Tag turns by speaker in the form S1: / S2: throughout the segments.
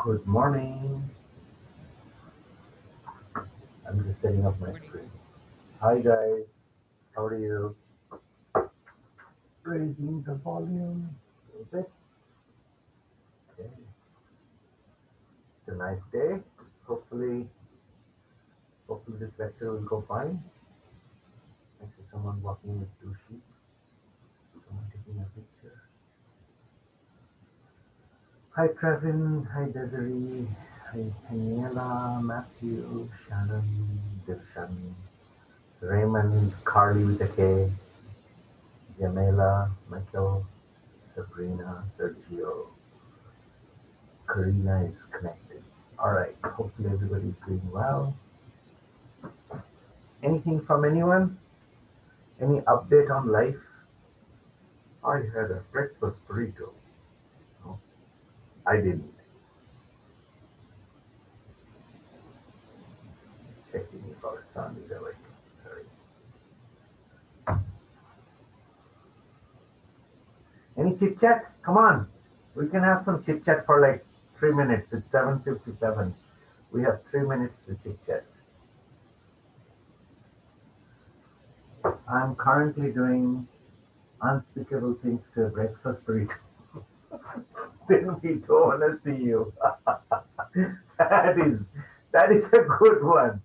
S1: Good morning. I'm just setting up my
S2: Morning.
S1: screen. Hi guys, how are you? Raising the volume a little bit. Okay. It's a nice day. Hopefully, hopefully this lecture will go fine. I see someone walking with two sheep. Someone taking a picture. Hi Trevin. Hi Desiree. Hi Daniela, Matthew, Shannon, Dirshan, Raymond, Carly with a K, Jamela, Michael, Sabrina, Sergio, Karina is connected. All right. Hopefully everybody's doing well. Anything from anyone? Any update on life? I had a breakfast burrito. No, I didn't. Checking if our son is awake. Sorry. Any chit chat? Come on. We can have some chit chat for like 3 minutes. It's 7:57. We have 3 minutes to chit chat. I'm currently doing unspeakable things to a breakfast burrito. Then we don't want to see you. That is that is a good one.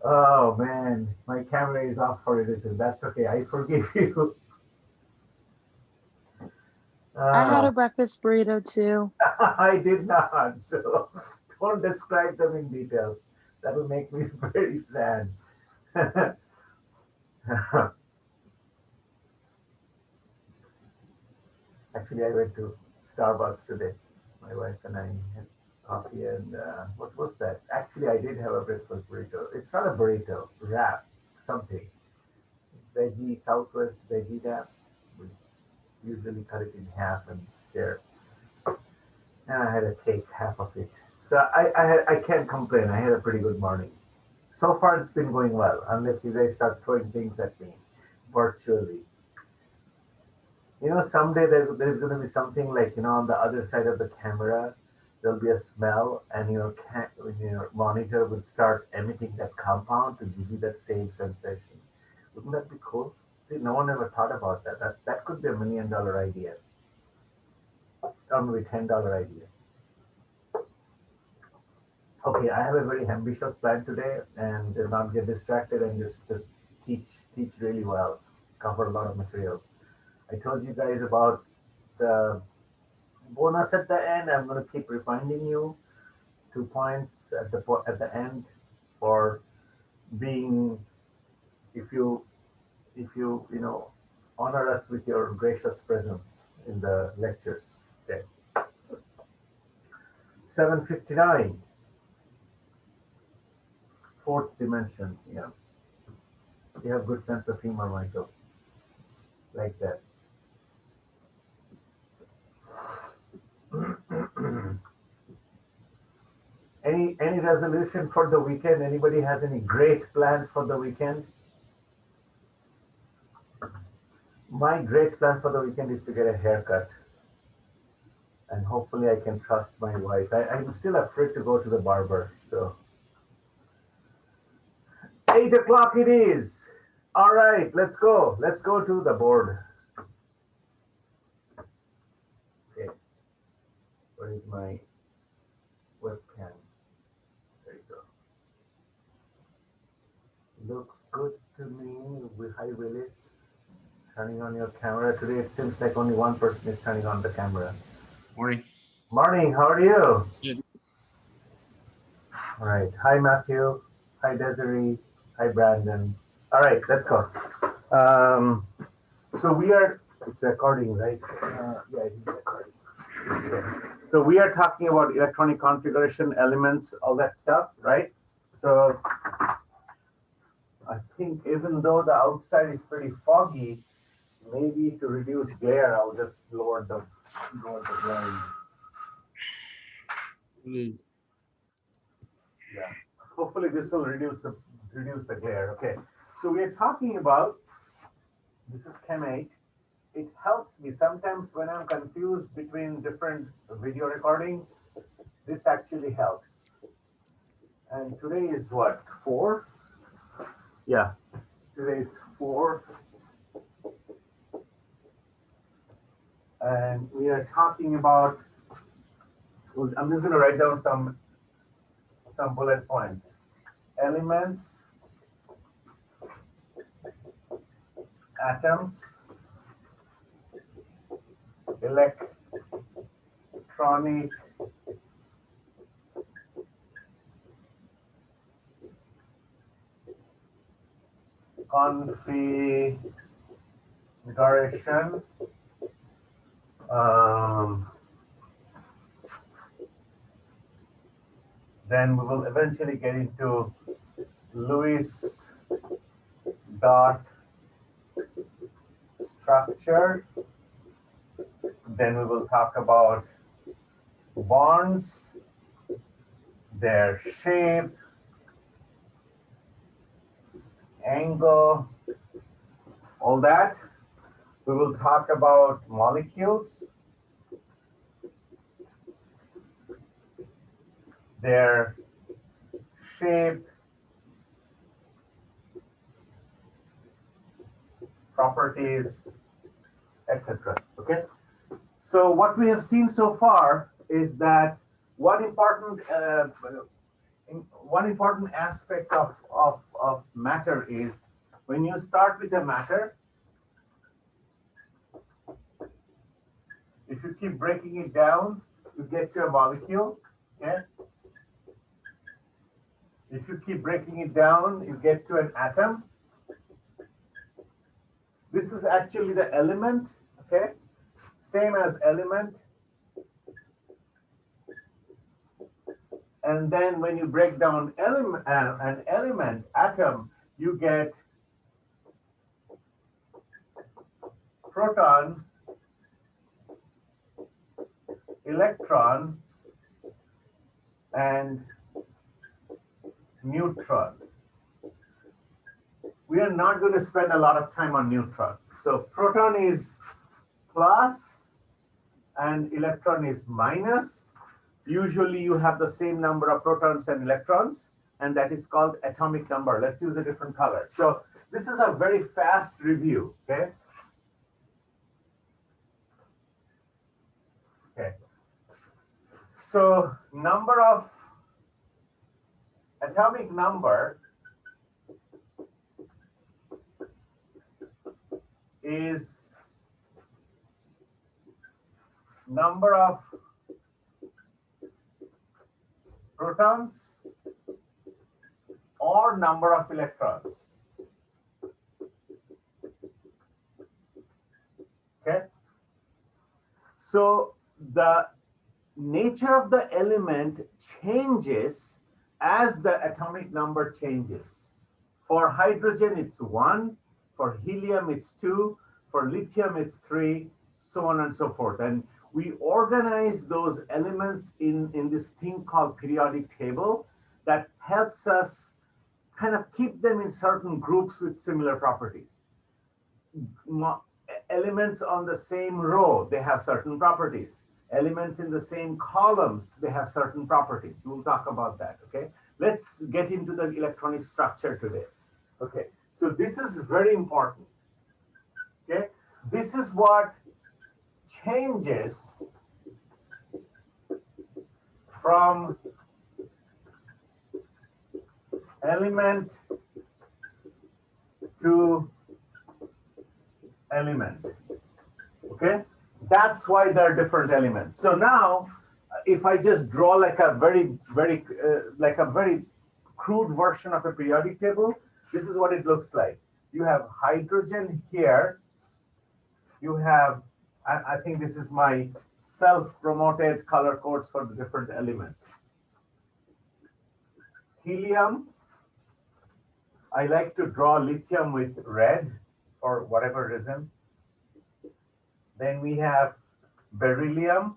S1: Oh man, my camera is off for a reason. That's okay. I forgive you.
S2: I had
S1: Uh,
S2: a breakfast burrito too.
S1: I did not. So don't describe them in details. That will make me very sad. Actually, I went to Starbucks today. My wife and I had coffee and what was that? Actually, I did have a breakfast burrito. It's not a burrito, wrap, something. Veggie, Southwest veggie wrap. We usually cut it in half and share. And I had a cake, half of it. So I can't complain. I had a pretty good morning. So far, it's been going well, unless you guys start throwing things at me virtually. Someday there's going to be something like, on the other side of the camera, there'll be a smell, and your monitor will start emitting that compound to give you that same sensation. Wouldn't that be cool? See, no one ever thought about that. That could be $1 million idea, or maybe $10 idea. Okay, I have a very ambitious plan today, and not get distracted and just teach really well, cover a lot of materials. I told you guys about the bonus at the end. I'm going to keep reminding you 2 points at the end for being, if you honor us with your gracious presence in the lectures. Okay. 7:59, fourth dimension. Yeah, you have good sense of humor, Michael. Like that. Any resolution for the weekend? Anybody has any great plans for the weekend? My great plan for the weekend is to get a haircut, and hopefully I can trust my wife. I'm still afraid to go to the barber. So 8 o'clock it is. All right, let's go. Let's go to the board. Okay, where is my webcam? There you go. Looks good to me. Hi, Willis. Turning on your camera today. It seems like only one person is turning on the camera.
S3: Morning.
S1: Morning. How are you?
S3: Good.
S1: All right. Hi, Matthew. Hi, Desiree. Hi, Brandon. All right, let's go. Um, so we are. It's recording, right? Yeah, it is recording. Okay. So we are talking about electronic configuration elements, all that stuff, right? So I think even though the outside is pretty foggy, maybe to reduce glare, I'll just lower the blind.
S3: Mm.
S1: Yeah. Hopefully this will reduce the glare. Okay. So we are talking about, this is Chem 8. it helps me sometimes when I'm confused between different video recordings. This actually helps. And today is what, 4? Yeah, today is 4. And we are talking about, well, I'm just going to write down some bullet points. Elements, atoms, electronic configuration. Then we will eventually get into Lewis dot structure. Then we will talk about bonds, their shape, angle, all that. We will talk about molecules, their shape, properties, etc. Okay. So what we have seen so far is that one important aspect of matter is when you start with a matter, if you keep breaking it down, you get to a molecule. Okay. If you keep breaking it down, you get to an atom. This is actually the element. Okay. Same as element. And then when you break down an element, atom, you get proton, electron, and neutron. We are not going to spend a lot of time on neutron. So proton is plus and electron is minus. Usually you have the same number of protons and electrons, and that is called atomic number. Let's use a different color. So this is a very fast review, okay? Okay. So atomic number is number of protons or number of electrons. Okay. So the nature of the element changes as the atomic number changes. For hydrogen, it's 1. For helium, it's 2. For lithium, it's 3, so on and so forth. And we organize those elements in this thing called periodic table that helps us kind of keep them in certain groups with similar properties. Elements on the same row, they have certain properties. Elements in the same columns, they have certain properties. We'll talk about that, okay? Let's get into the electronic structure today. Okay, so this is very important, okay? This is what changes from element to element, okay? That's why there are different elements. So now, if I just draw like a very crude version of a periodic table, this is what it looks like. You have hydrogen here. You have, I think this is my self-promoted color codes for the different elements. Helium, I like to draw lithium with red for whatever reason. Then we have beryllium.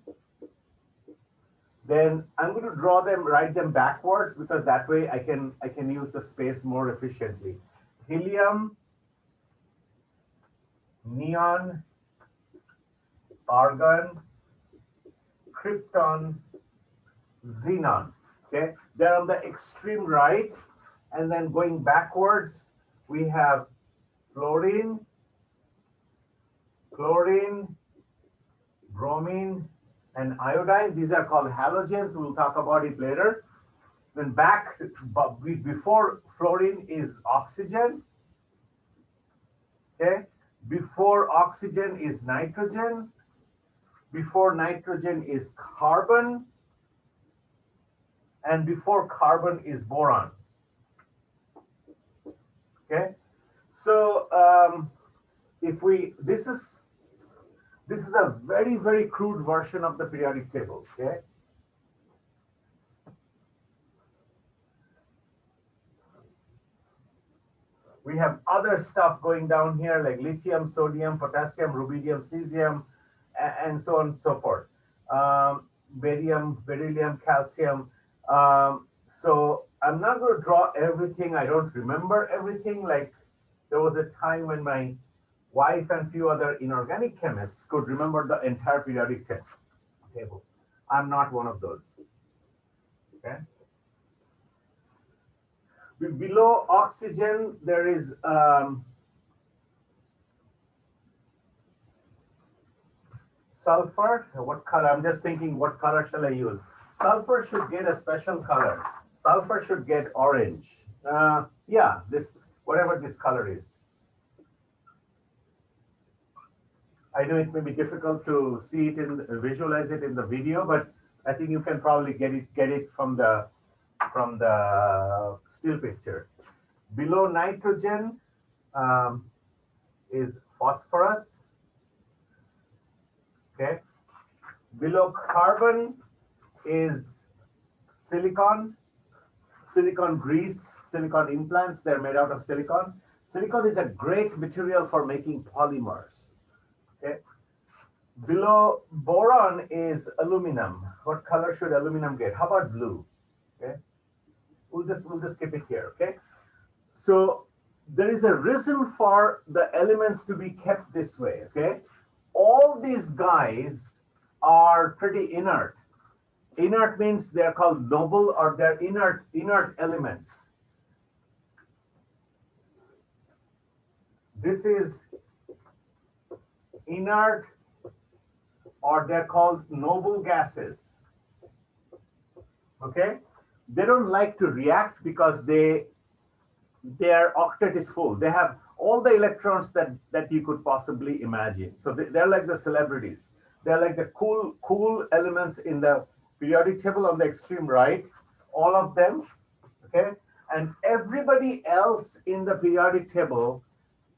S1: Then I'm going to draw them, write them backwards, because that way I can use the space more efficiently. Helium, neon, argon, krypton, xenon. Okay, they're on the extreme right, and then going backwards, we have fluorine, chlorine, bromine, and iodine. These are called halogens. We'll talk about it later. Then back, before fluorine is oxygen. Okay, before oxygen is nitrogen. Before nitrogen is carbon. And before carbon is boron. Okay, so if we, this is a very, very crude version of the periodic table. Okay, we have other stuff going down here like lithium, sodium, potassium, rubidium, cesium, and so on and so forth. Barium, beryllium, calcium. So I'm not going to draw everything. I don't remember everything. Like there was a time when my wife and few other inorganic chemists could remember the entire periodic table. I'm not one of those. Okay. Below oxygen, there is sulfur. What color? I'm just thinking, what color shall I use? Sulfur should get a special color. Sulfur should get orange. Yeah, this, whatever this color is. I know it may be difficult to see it in, visualize it in the video, but I think you can probably get it from the still picture. Below nitrogen is phosphorus. Okay. Below carbon is silicon, silicon grease, silicon implants. They're made out of silicon. Silicon is a great material for making polymers. Okay. Below boron is aluminum. What color should aluminum get? How about blue? Okay. We'll just keep it here. Okay. So there is a reason for the elements to be kept this way. Okay. All these guys are pretty inert. Inert means they're called noble, or they're inert elements. This is inert, or they're called noble gases. Okay, they don't like to react because their octet is full. They have all the electrons that you could possibly imagine. So they're like the celebrities. They're like the cool elements in the periodic table on the extreme right, all of them. Okay, and everybody else in the periodic table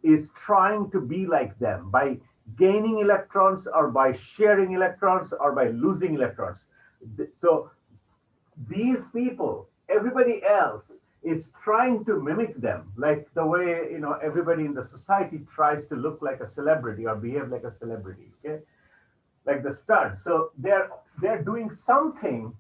S1: is trying to be like them by gaining electrons, or by sharing electrons, or by losing electrons. So these people, everybody else, is trying to mimic them, like the way, you know, everybody in the society tries to look like a celebrity or behave like a celebrity. Okay, like the studs. So they're doing something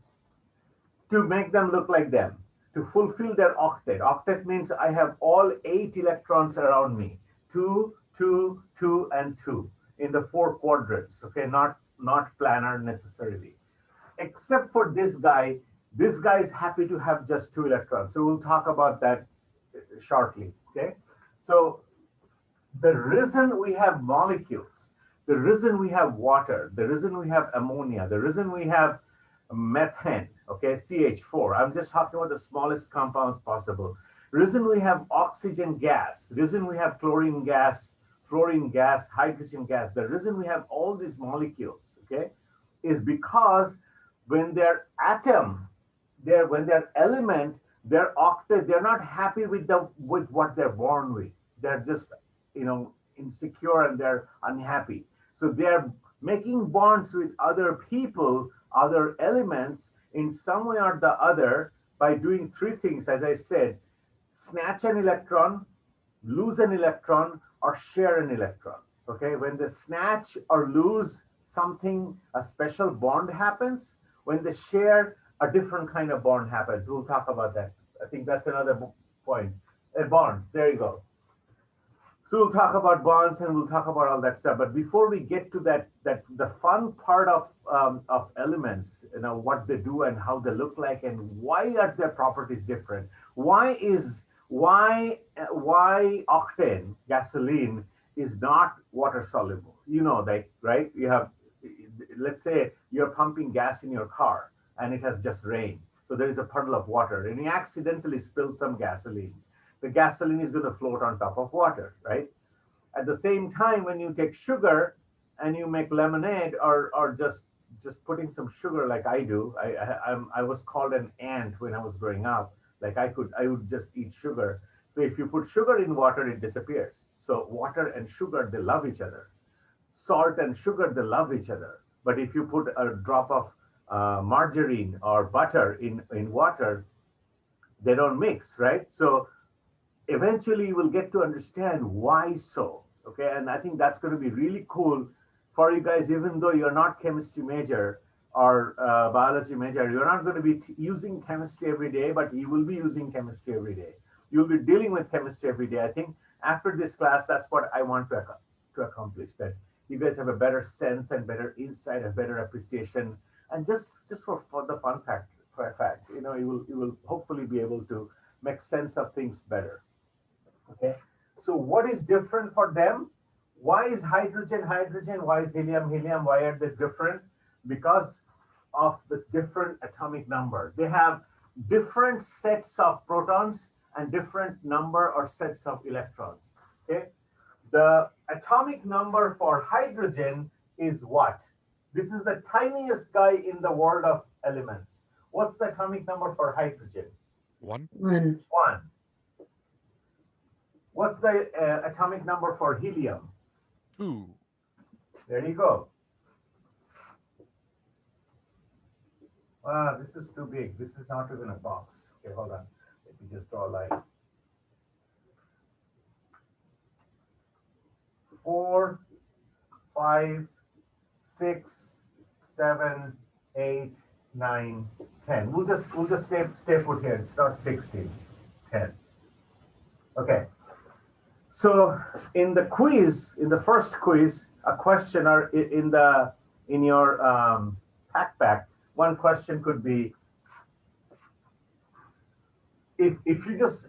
S1: to make them look like them, to fulfill their octet. Octet means I have all 8 electrons around me, 2, 2, 2, and 2 in the 4 quadrants. Okay, not planar necessarily, except for this guy. This guy is happy to have just 2 electrons. So we'll talk about that shortly. Okay, so the reason we have molecules, the reason we have water, the reason we have ammonia, the reason we have methane, okay, CH4. I'm just talking about the smallest compounds possible. Reason we have oxygen gas, reason we have chlorine gas, fluorine gas, hydrogen gas, the reason we have all these molecules, okay, is because when their atom, when their element, their octet, they're not happy with what they're born with. They're just, you know, insecure, and they're unhappy. So they're making bonds with other people, other elements, in some way or the other, by doing 3 things, as I said: snatch an electron, lose an electron, or share an electron. Okay, when they snatch or lose something, a special bond happens. When they share, a different kind of bond happens. We'll talk about that. I think that's another point. Bonds, there you go. So we'll talk about bonds and we'll talk about all that stuff. But before we get to that, the fun part of elements, what they do and how they look like and why are their properties different? Why octane gasoline is not water soluble? That, right? You have, let's say you're pumping gas in your car and it has just rained. So there is a puddle of water and you accidentally spill some gasoline. The gasoline is going to float on top of water, right? At the same time, when you take sugar and you make lemonade or just putting some sugar like I do, I was called an ant when I was growing up. Like I would just eat sugar. So if you put sugar in water, it disappears. So water and sugar, they love each other. Salt and sugar, they love each other. But if you put a drop of margarine or butter in water, they don't mix, right? So eventually you will get to understand why so. Okay, and I think that's going to be really cool for you guys, even though you're not chemistry major or biology major. You're not going to be using chemistry every day, but you will be using chemistry every day. You'll be dealing with chemistry every day. I think after this class, that's what I want to accomplish, that you guys have a better sense and better insight, a better appreciation, and just for the fun fact, for a fact, you will hopefully be able to make sense of things better. Okay, so what is different for them? Why is hydrogen hydrogen? Why is helium helium? Why are they different? Because of the different atomic number. They have different sets of protons and different number or sets of electrons. Okay, the atomic number for hydrogen is what? This is the tiniest guy in the world of elements. What's the atomic number for hydrogen?
S3: 1.
S2: 1.
S1: 1. What's the atomic number for helium?
S3: 2.
S1: There you go. This is too big. This is not even a box. Okay, hold on. Let me just draw a line. 4, 5, 6, 7, 8, 9, 10. We'll just stay put here. It's not 16. It's 10. Okay. So in the quiz, in the first quiz, a question or in your backpack, one question could be, if you're just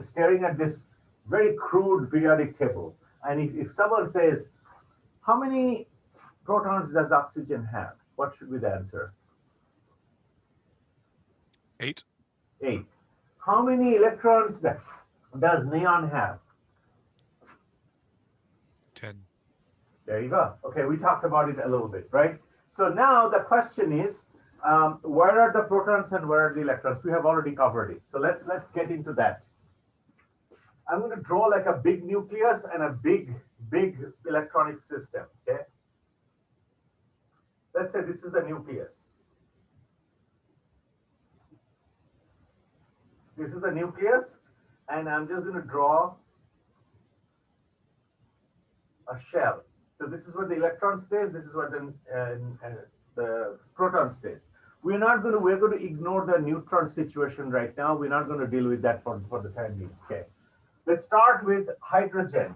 S1: staring at this very crude periodic table, and if someone says, how many protons does oxygen have? What should be the answer?
S3: 8.
S1: 8. How many electrons does neon have?
S3: 10.
S1: There you go. Okay, we talked about it a little bit, right? So now the question is, where are the protons and where are the electrons? We have already covered it. So let's get into that. I'm going to draw like a big nucleus and a big electronic system. Okay. Let's say this is the nucleus. This is the nucleus, and I'm just going to draw a shell. So this is where the electron stays. This is where the proton stays. We're going to ignore the neutron situation right now. We're not going to deal with that for the time being. Okay. Let's start with hydrogen.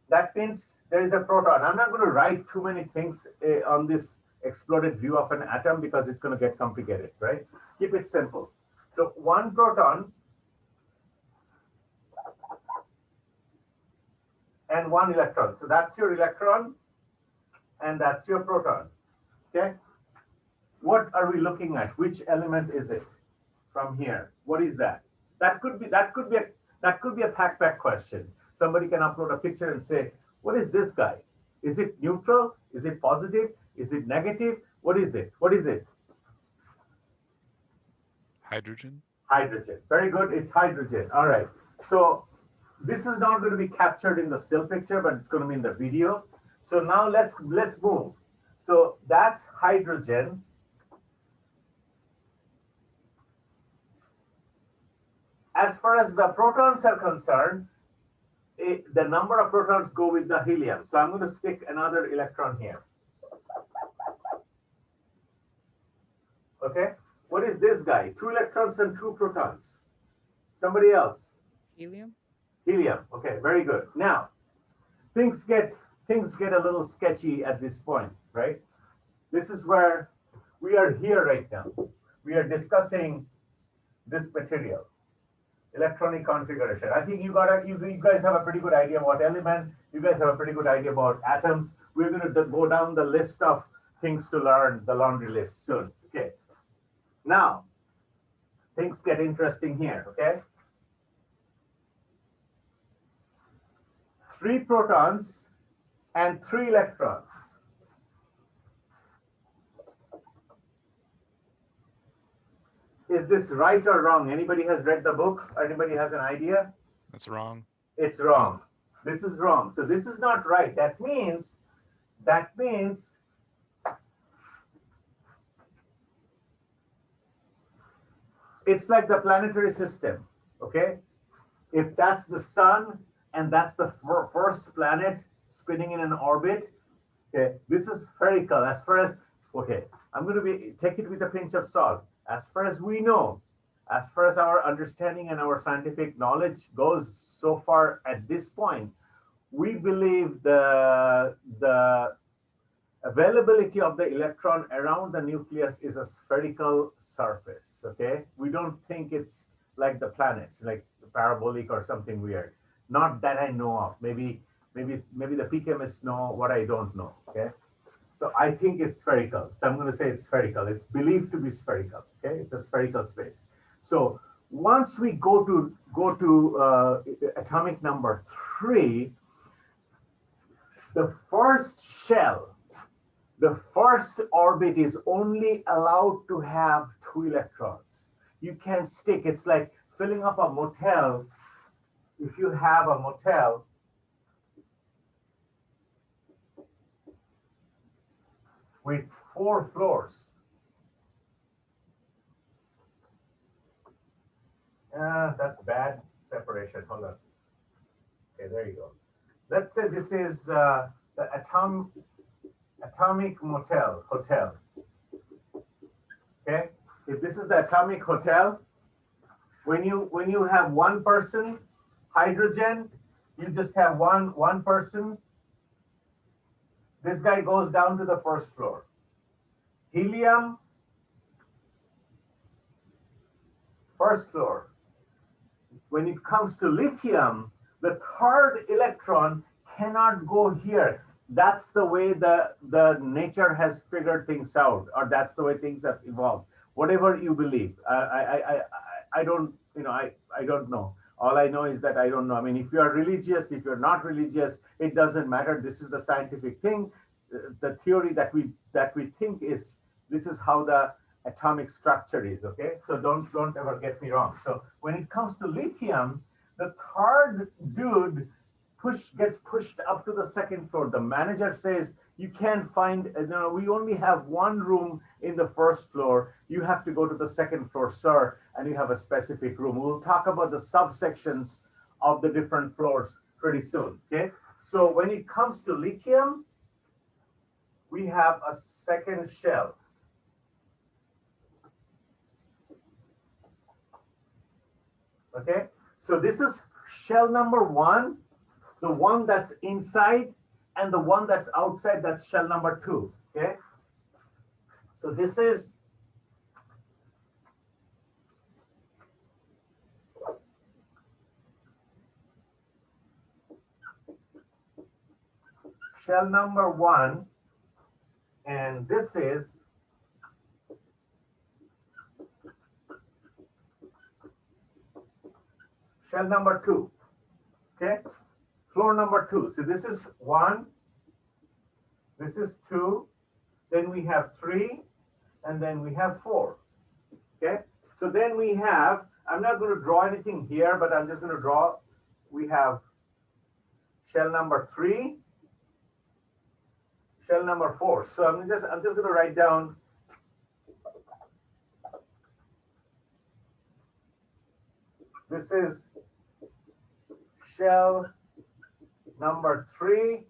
S1: That means there is a proton. I'm not going to write too many things on this exploded view of an atom because it's going to get complicated, right? Keep it simple. So one proton and one electron. So that's your electron and that's your proton. Okay. What are we looking at? Which element is it from here? What is that? That could be a pack question. Somebody can upload a picture and say, what is this guy? Is it neutral? Is it positive? Is it negative? What is it? What is it?
S3: Hydrogen.
S1: Hydrogen. Very good. It's hydrogen. All right. So this is not going to be captured in the still picture, but it's going to be in the video. So now let's move. So that's hydrogen. As far as the protons are concerned, the number of protons go with the helium. So I'm going to stick another electron here. Okay. What is this guy? 2 electrons and 2 protons. Somebody else.
S4: Helium?
S1: Helium. Okay, very good. Now, things get a little sketchy at this point, right? This is where we are here right now. We are discussing this material, electronic configuration. I think you guys have a pretty good idea about element. You guys have a pretty good idea about atoms. We're going to go down the list of things to learn, the laundry list soon. Okay. Now, things get interesting here. Okay. 3 protons and 3 electrons. Is this right or wrong? Anybody has read the book? Anybody has an idea?
S3: That's wrong.
S1: It's wrong. This is wrong. So this is not right. That means it's like the planetary system. Okay. If that's the sun and that's the first planet spinning in an orbit, okay, this is spherical as far as, okay, I'm going to take it with a pinch of salt. As far as we know, as far as our understanding and our scientific knowledge goes so far at this point, we believe the availability of the electron around the nucleus is a spherical surface. Okay, we don't think it's like the planets, like parabolic or something weird. Not that I know of. Maybe the P chemists know what I don't know. Okay, so I think it's spherical. So I'm going to say it's spherical. It's believed to be spherical. Okay, it's a spherical space. So once we go to atomic number 3, the first shell, the first orbit is only allowed to have 2 electrons. You can stick. It's like filling up a motel. If you have a motel, with 4 floors. That's bad separation. Hold on. Okay, there you go. Let's say this is the atomic hotel. Okay, if this is the atomic hotel, when you have 1 person, hydrogen, you just have one person. This guy goes down to the first floor. Helium, first floor. When it comes to lithium, the 3rd electron cannot go here. That's the way the nature has figured things out, or that's the way things have evolved. Whatever you believe, I don't, I don't know. All I know is that I don't know. I mean, if you are religious, if you're not religious, it doesn't matter. This is the scientific thing. The theory that we think is, this is how the atomic structure is. Okay, so don't ever get me wrong. So when it comes to lithium, the 3rd dude gets pushed up to the 2nd floor. The manager says, you can't find, we only have 1 room in the 1st floor. You have to go to the 2nd floor, sir, and you have a specific room. We'll talk about the subsections of the different floors pretty soon. Okay, so when it comes to lithium, we have a 2nd shell. Okay, so this is shell number 1, the one that's inside, and the one that's outside, that's shell number 2. Okay, so this is shell number 1, and this is shell number 2. Okay, floor number 2. So this is 1, this is 2, then we have 3, and then we have 4. Okay, so then we have, I'm not going to draw anything here, but I'm just going to draw, we have shell number 3, shell number 4. So I'm just going to write down this is shell number 3,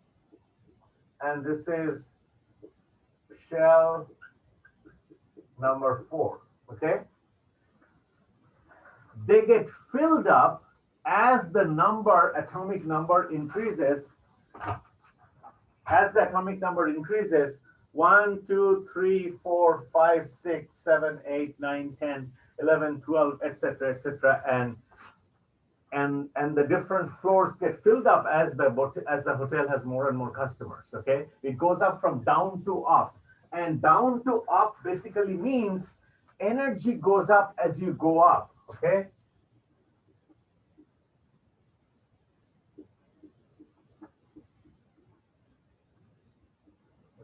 S1: and this is shell number 4. Okay, they get filled up as the atomic number increases, 1, 2, 3, 4, 5, 6, 7, 8, 9, 10, 11, 12, etc., etc., and the different floors get filled up as the hotel has more and more customers. Okay, it goes up from down to up, and down to up basically means energy goes up as you go up. Okay.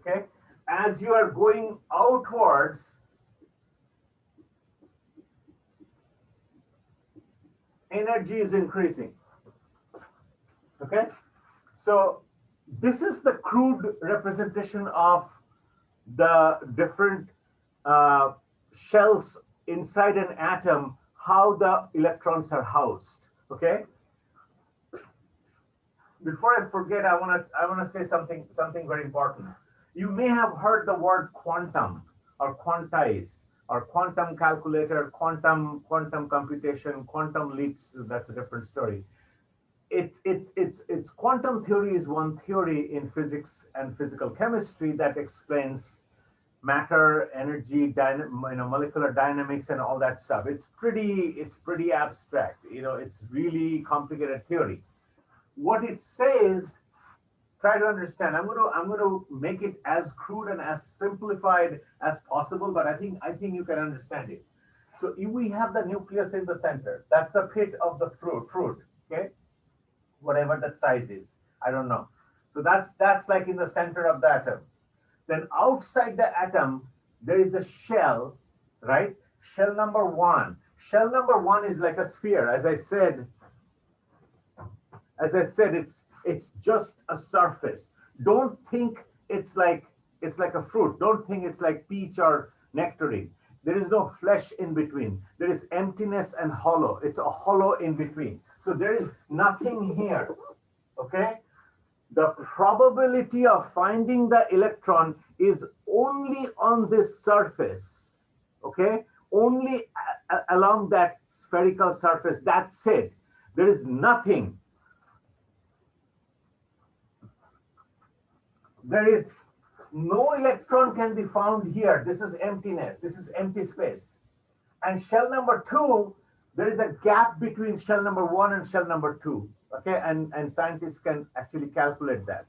S1: Okay, as you are going outwards, energy is increasing. Okay, so this is the crude representation of the different shells inside an atom, how the electrons are housed. Okay, before I forget, I want to say something very important. You may have heard the word quantum or quantized or quantum calculator, quantum computation, quantum leaps. That's a different story. It's quantum theory is one theory in physics and physical chemistry that explains matter, energy, molecular dynamics, and all that stuff. It's pretty abstract. It's really complicated theory. What it says, try to understand. I'm going to make it as crude and as simplified as possible, but I think you can understand it. So if we have the nucleus in the center, that's the pit of the fruit. Okay, whatever that size is, I don't know. So that's like in the center of the atom. Then outside the atom, there is a shell, right? Shell number one. Shell number one is like a sphere. As I said, it's just a surface. Don't think it's like a fruit. Don't think it's like peach or nectarine. There is no flesh in between. There is emptiness and hollow. It's a hollow in between. So there is nothing here. Okay? The probability of finding the electron is only on this surface. Okay? Only along that spherical surface. That's it. There is nothing. There is no electron can be found here. This is emptiness. This is empty space. And shell number two, there is a gap between shell number one and shell number two. Okay, and scientists can actually calculate that.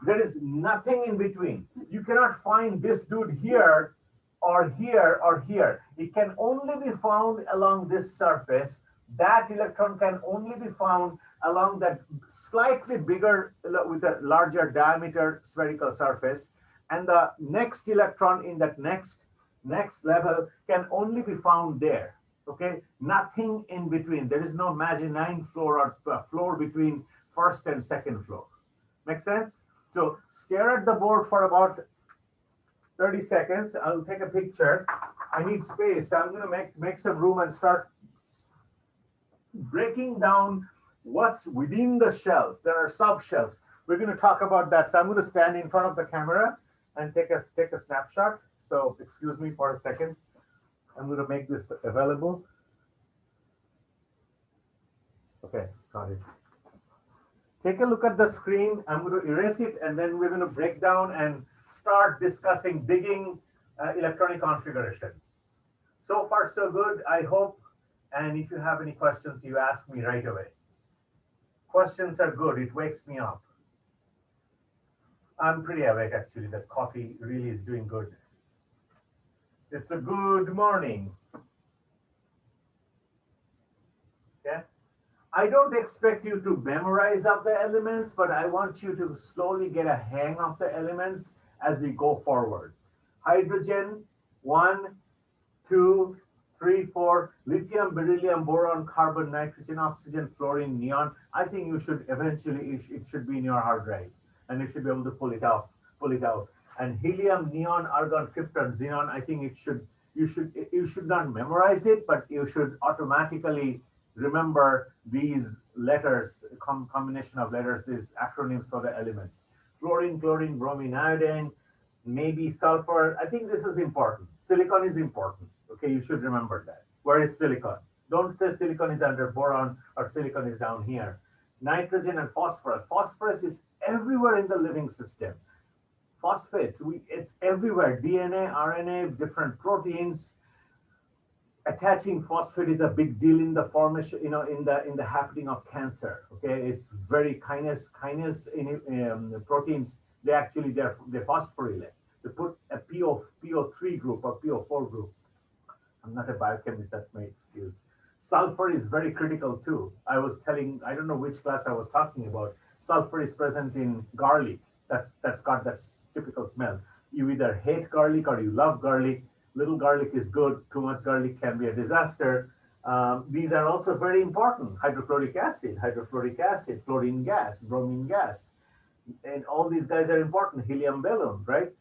S1: There is nothing in between. You cannot find this dude here or here or here. It can only be found along this surface. That electron can only be found along that slightly bigger with a larger diameter spherical surface, and the next electron in that next level can only be found there. Okay, nothing in between. There is no mezzanine floor or floor between first and second floor. Make sense? So stare at the board for about 30 seconds. I'll take a picture. I need space. I'm going to make some room and start breaking down what's within the shells. There are subshells. We're going to talk about that. So I'm going to stand in front of the camera and take a snapshot. So excuse me for a second. I'm going to make this available. Okay, got it. Take a look at the screen. I'm going to erase it, and then we're going to break down and start discussing digging electronic configuration. So far, so good, I hope. And if you have any questions, you ask me right away. Questions are good. It wakes me up. I'm pretty awake, actually. That coffee really is doing good. It's a good morning. Okay. I don't expect you to memorize up the elements, but I want you to slowly get a hang of the elements as we go forward. Hydrogen, 1, 2, 3, 4, lithium, beryllium, boron, carbon, nitrogen, oxygen, fluorine, neon. I think you should eventually, it should be in your hard drive, and you should be able to pull it out. And helium, neon, argon, krypton, xenon, I think you should not memorize it, but you should automatically remember these letters, combination of letters, these acronyms for the elements. Fluorine, chlorine, bromine, iodine, maybe sulfur. I think this is important. Silicon is important. Okay, you should remember that. Where is silicon? Don't say silicon is under boron or silicon is down here. Nitrogen and phosphorus. Phosphorus is everywhere in the living system. Phosphates, it's everywhere. DNA, RNA, different proteins. Attaching phosphate is a big deal in the formation, in the happening of cancer. Okay, it's very kinase in proteins. They're phosphorylate. They put a PO3 group or PO4 group. I'm not a biochemist. That's my excuse. Sulfur is very critical too. I don't know which class I was talking about. Sulfur is present in garlic. That's got that typical smell. You either hate garlic or you love garlic. Little garlic is good. Too much garlic can be a disaster. These are also very important. Hydrochloric acid, chlorine gas, bromine gas, and all these guys are important. Helium balloon, right?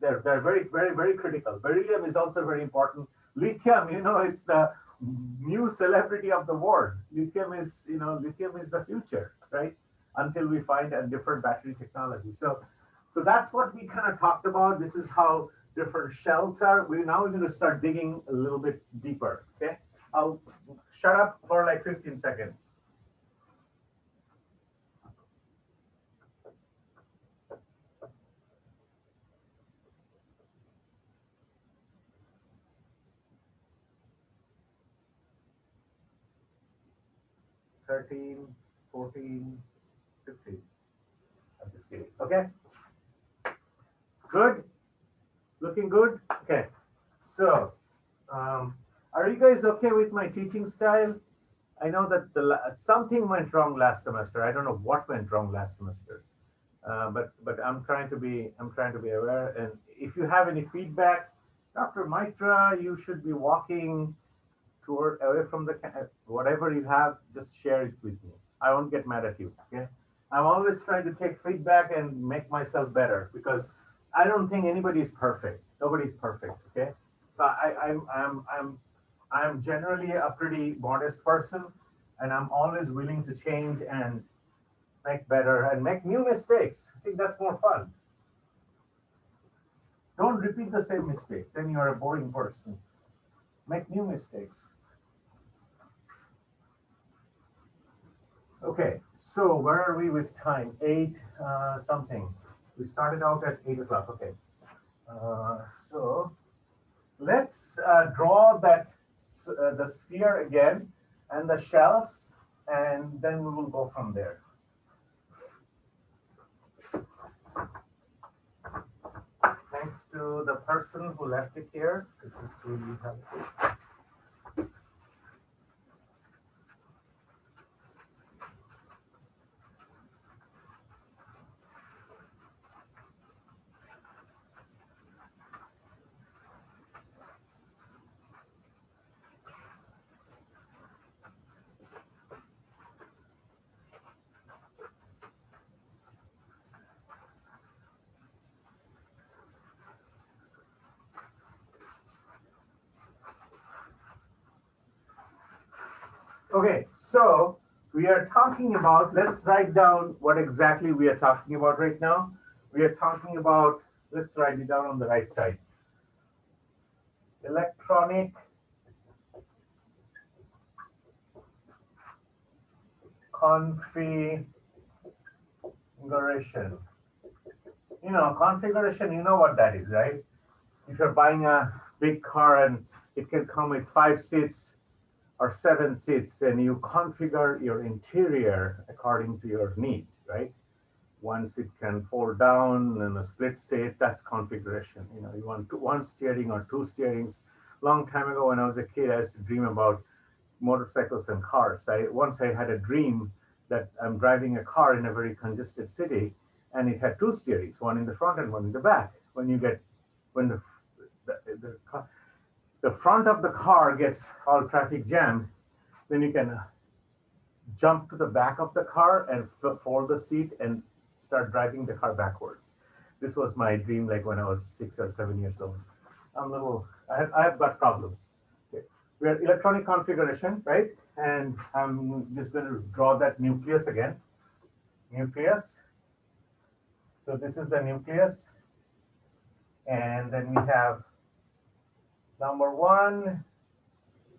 S1: They're very, very, very critical. Beryllium is also very important. Lithium, it's the new celebrity of the world. Lithium is the future, right? Until we find a different battery technology. So that's what we kind of talked about. This is how different shells are. We're going to start digging a little bit deeper. Okay, I'll shut up for like 15 seconds. $13, $14, $15. I'm just kidding. Okay. Good. Looking good. Okay. So, are you guys okay with my teaching style? I know that something went wrong last semester. I don't know what went wrong last semester, but I'm trying to be aware. And if you have any feedback, Dr. Maitra, you should be walking away from the whatever you have. Just share it with me. I won't get mad at you. Okay. I'm always trying to take feedback and make myself better because I don't think anybody is perfect. Nobody's perfect. Okay. So I'm generally a pretty modest person, and I'm always willing to change and make better and make new mistakes. I think that's more fun. Don't repeat the same mistake. Then you're a boring person. Make new mistakes. Okay, so where are we with time? 8 something. We started out at 8 o'clock. Okay. So let's draw the sphere again and the shells, and then we will go from there. Thanks to the person who left it here. This is really helpful. Okay, so we are talking about, let's write down what exactly we are talking about right now. We are talking about, let's write it down on the right side. Electronic configuration. Configuration, you know what that is, right? If you're buying a big car and it can come with 5 seats, or 7 seats, and you configure your interior according to your need, right? One seat can fold down and a split seat, that's configuration. You want one steering or 2 steerings. Long time ago when I was a kid, I used to dream about motorcycles and cars. Once I had a dream that I'm driving a car in a very congested city, and it had 2 steerings, one in the front and one in the back. When the front of the car gets all traffic jammed, then you can jump to the back of the car and fold the seat and start driving the car backwards. This was my dream, like when I was 6 or 7 years old. I have got problems. Okay. We are electronic configuration, right? And I'm just going to draw that nucleus again. Nucleus. So this is the nucleus. And then we have number 1,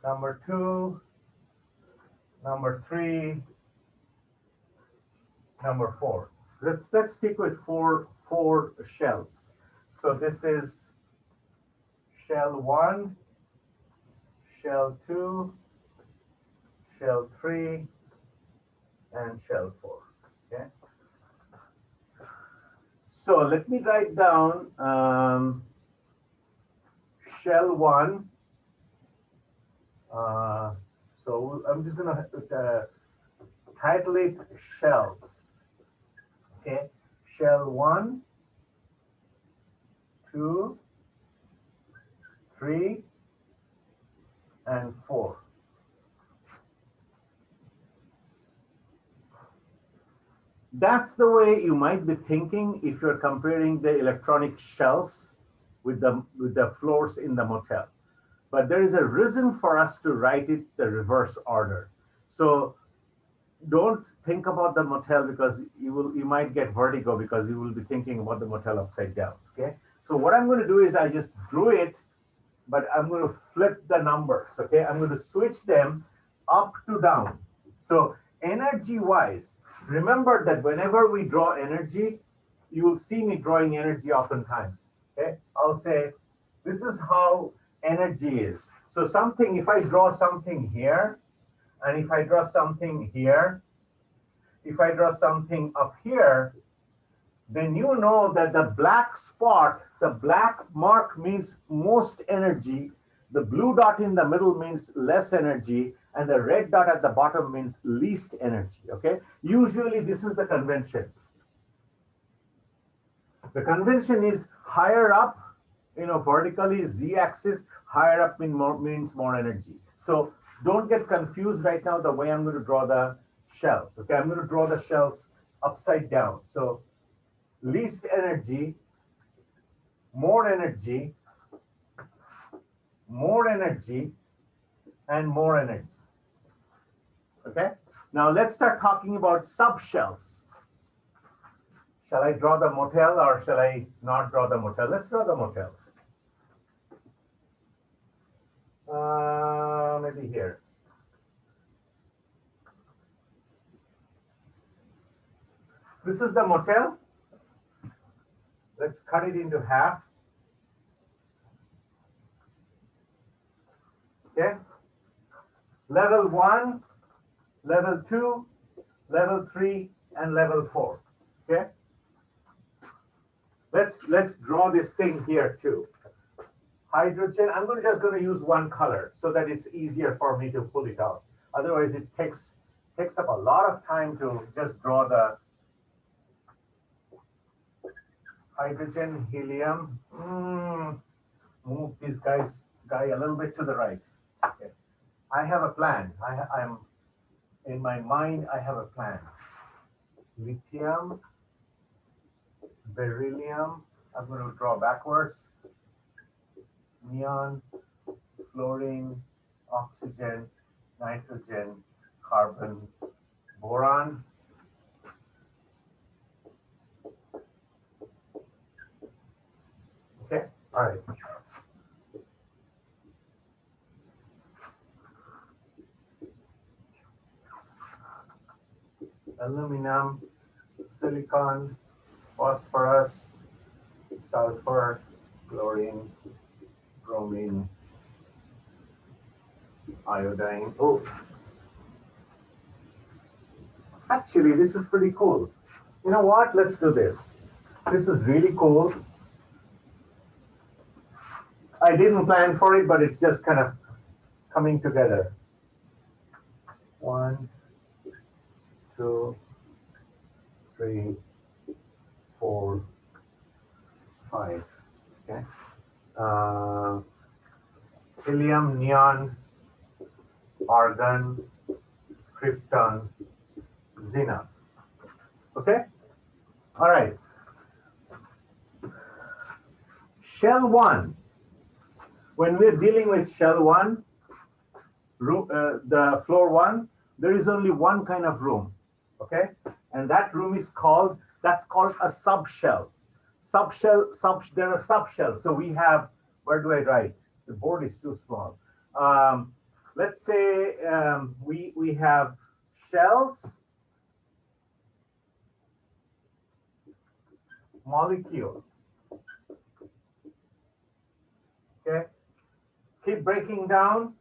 S1: number 2, number 3, number 4. Let's stick with four shells. So this is shell 1, shell 2, shell 3, and shell 4. Okay. So let me write down shell 1. So I'm just going to title it shells. Okay, shell 1, 2, 3, and 4. That's the way you might be thinking if you're comparing the electronic shells with the floors in the motel. But there is a reason for us to write it the reverse order. So don't think about the motel because you might get vertigo because you will be thinking about the motel upside down. Okay. So what I'm going to do is I just drew it, but I'm going to flip the numbers. Okay. I'm going to switch them up to down. So energy wise, remember that whenever we draw energy, you will see me drawing energy oftentimes. Okay. I'll say, this is how energy is. So something, if I draw something here, and if I draw something here, if I draw something up here, then you know that the black spot, the black mark means most energy, the blue dot in the middle means less energy, and the red dot at the bottom means least energy, okay? Usually this is the convention. The convention is higher up, vertically, z-axis, higher up means more energy. So don't get confused right now the way I'm going to draw the shells. Okay, I'm going to draw the shells upside down. So least energy, more energy, more energy, and more energy. Okay, now let's start talking about subshells. Shall I draw the motel or shall I not draw the motel? Let's draw the motel. Maybe here. This is the motel. Let's cut it into half. Okay. Level 1, level 2, level 3, and level 4. Okay. Let's draw this thing here too. Hydrogen, I'm just going to use one color so that it's easier for me to pull it out. Otherwise, it takes up a lot of time to just draw the hydrogen, helium. Move this guy a little bit to the right. Okay. I have a plan. I'm in my mind. I have a plan. Lithium, beryllium. I'm going to draw backwards. Neon, fluorine, oxygen, nitrogen, carbon, boron. Okay, all right. Aluminum, silicon, phosphorus, sulfur, chlorine, bromine, iodine. Oh, actually, this is pretty cool. You know what? Let's do this. This is really cool. I didn't plan for it, but it's just kind of coming together. 1, 2, 3, 4, 5. Okay. Helium, neon, argon, krypton, xenon. Okay? All right. Shell 1. When we're dealing with shell 1, the floor 1, there is only one kind of room. Okay? And that room is called, that's called a subshell. There are subshells. So we have, where do I write? The board is too small. let's say we have shells, molecule. Okay, keep breaking down.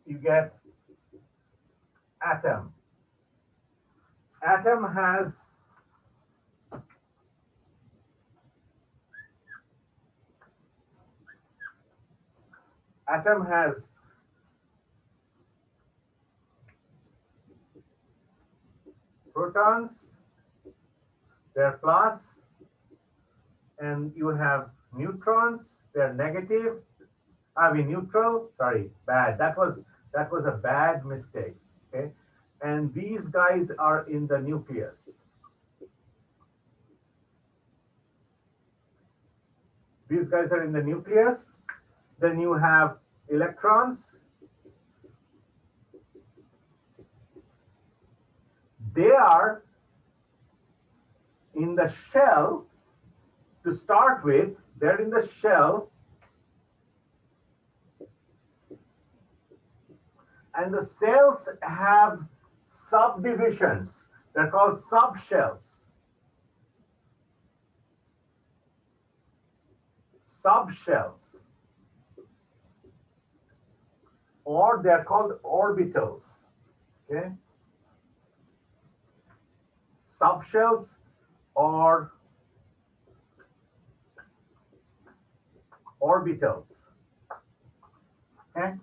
S1: You get atom. Atom has protons, they're plus, and you have neutrons, they're negative. I mean neutral, sorry, bad. That was a bad mistake. Okay. And these guys are in the nucleus. These guys are in the nucleus. Then you have electrons. They are in the shell to start with. They're in the shell. And the cells have subdivisions. They're called subshells. Subshells. Or they're called orbitals. Okay? Subshells or orbitals. Okay?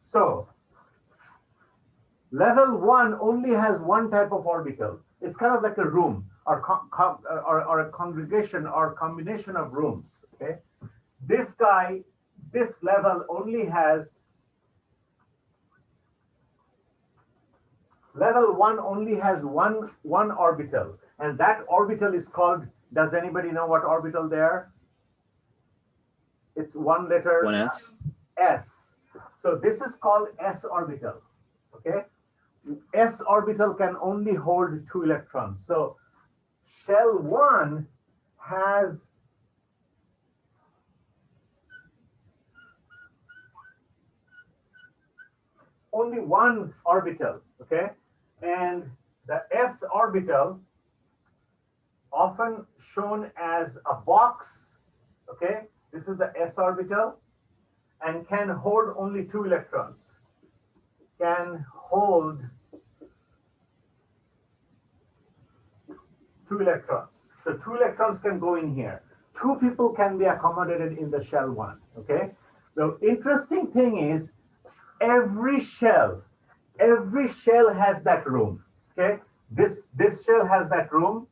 S1: So, level 1 only has one type of orbital. It's kind of like a room or a congregation or combination of rooms. Okay, this guy, this level only has level 1 only has one orbital, and that orbital is called. Does anybody know what orbital there? It's one letter.
S4: 1s.
S1: S. So this is called s orbital. Okay. S orbital can only hold 2 electrons. So shell 1 has only one orbital, okay? And the s orbital, often shown as a box, okay? This is the s orbital and can hold only 2 electrons. Can hold 2 electrons. So 2 electrons can go in here. 2 people can be accommodated in the shell 1. Okay. The interesting thing is every shell has that room. Okay. This shell has that room.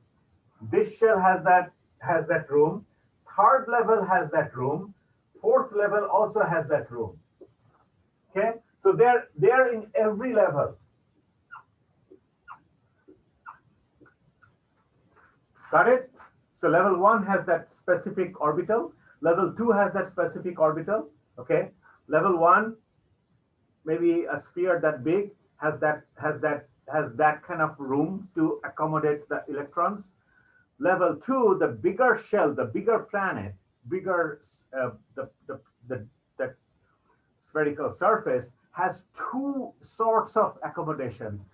S1: This shell has that room. Third level has that room. Fourth level also has that room. Okay. So they're in every level. Got it? So level 1 has that specific orbital. Level 2 has that specific orbital. Okay. Level 1, maybe a sphere that big, has that kind of room to accommodate the electrons. Level 2, the bigger shell, the bigger planet, bigger that spherical surface has 2 sorts of accommodations.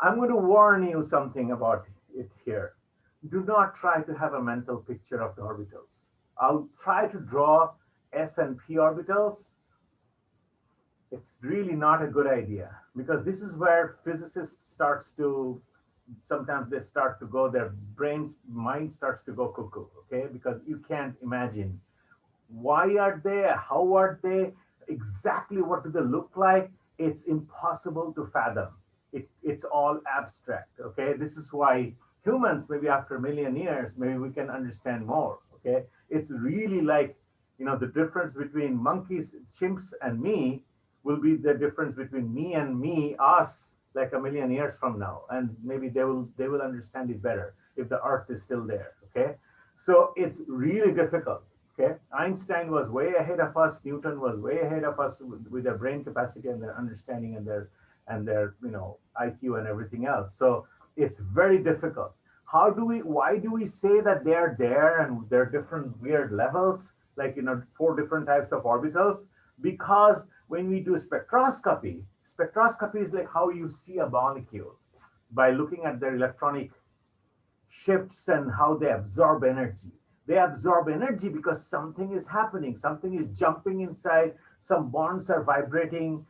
S1: I'm going to warn you something about it here. Do not try to have a mental picture of the orbitals. I'll try to draw s and p orbitals. It's really not a good idea because this is where physicists sometimes they start to go, their mind starts to go cuckoo, okay? Because you can't imagine why are they, how are they, exactly what do they look like? It's impossible to fathom. It's all abstract, okay? This is why humans, maybe after a million years, maybe we can understand more, okay? It's really like, the difference between monkeys, chimps, and me will be the difference between me and us, like a million years from now. And maybe they will understand it better if the earth is still there, okay? So it's really difficult, okay? Einstein was way ahead of us. Newton was way ahead of us with their brain capacity and their understanding and their IQ and everything else. So it's very difficult. Why do we say that they're there and they're different weird levels? like, 4 different types of orbitals, because when we do spectroscopy, spectroscopy is like how you see a molecule by looking at their electronic shifts and how they absorb energy. They absorb energy because something is happening, something is jumping inside, some bonds are vibrating,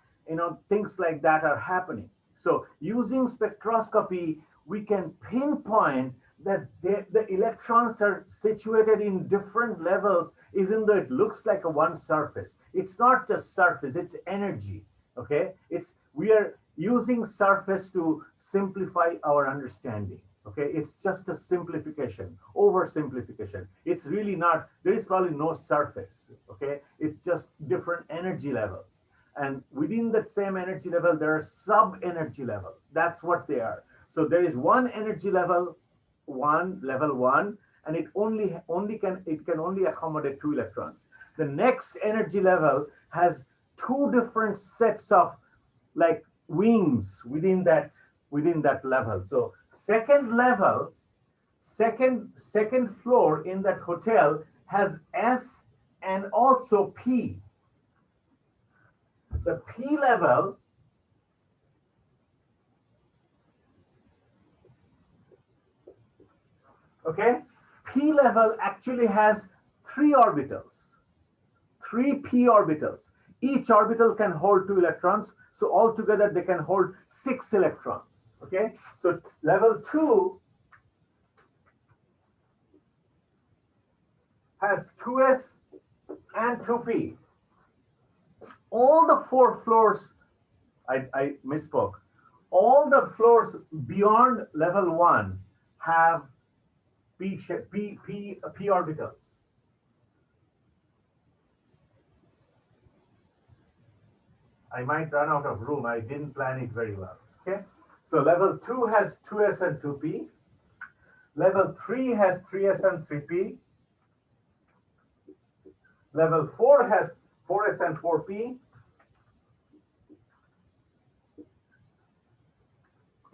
S1: things like that are happening. So using spectroscopy, we can pinpoint that the electrons are situated in different levels, even though it looks like a one surface. It's not just surface, it's energy. Okay, we are using surface to simplify our understanding. Okay, it's just a simplification, oversimplification. It's really not, there is probably no surface. Okay, it's just different energy levels. And within that same energy level, there are sub-energy levels. That's what they are. So there is one energy level, level one, and it can only accommodate 2 electrons. The next energy level has 2 different sets of like wings within that level. So second level, second floor in that hotel has S and also P. The P level okay, P level actually has 3 orbitals, 3 P orbitals. Each orbital can hold 2 electrons. So altogether they can hold 6 electrons. Okay, so level 2 has 2s and 2p. All the 4 floors, I misspoke. All the floors beyond level 1 have p orbitals. I might run out of room. I didn't plan it very well. Okay, so level 2 has 2s and 2p. Level 3 has 3s and 3p. Level 4 has 4s and 4p.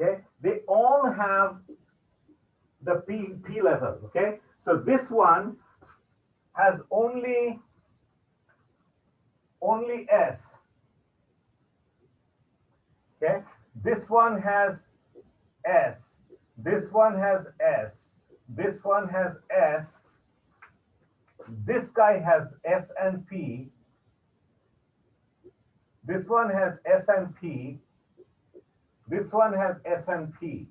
S1: Okay, they all have the P level. Okay, so this one has only S. Okay, this one has S. This one has S. This one has S. This guy has S and P. This one has S and P. This one has S and P.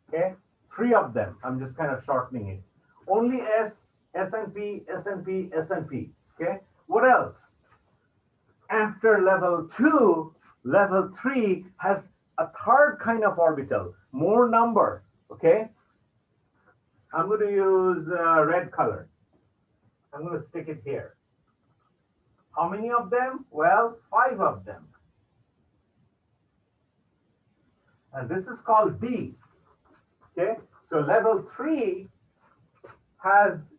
S1: Okay, 3 of them. I'm just kind of shortening it. Only S, S and P, S and P, S and P. Okay, what else? After level 2, level 3 has a third kind of orbital, more number. Okay, I'm going to use red color. I'm going to stick it here. How many of them? Well, 5 of them. And this is called D. Okay, so level 3 has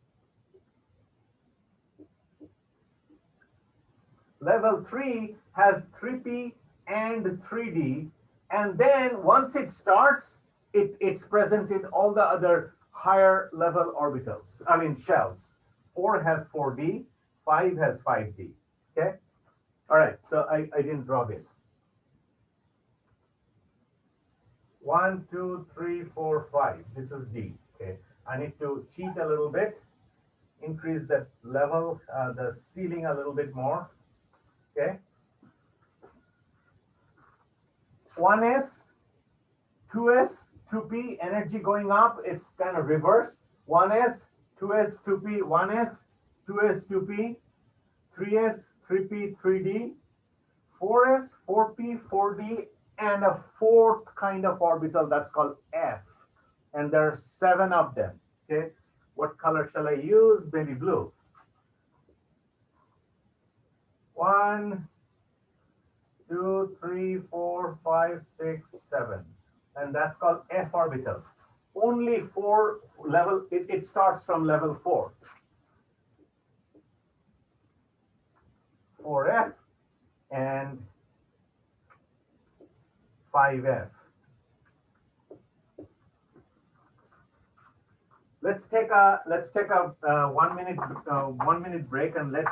S1: 3p and 3d, and then once it starts, it's present in all the other higher level orbitals, I mean shells. 4 has 4d, 5 has 5d. Okay, all right, so I didn't draw this. 1, 2, 3, 4, 5. This is D. Okay, I need to cheat a little bit, increase that level, the ceiling a little bit more. Okay, 1s, 2s, 2p, energy going up. It's kind of reverse. 1s, 2s, 2p, 1s, 2s, 2p, 3s, 3p, 3d, 4s, 4p, 4d, and a 4th kind of orbital that's called F. And there are 7 of them. Okay, what color shall I use? Maybe blue. 1, 2, 3, 4, 5, 6, 7. And that's called F orbital. Only 4 level, it starts from level 4. 4F and 5F. let's take a 1 minute break and let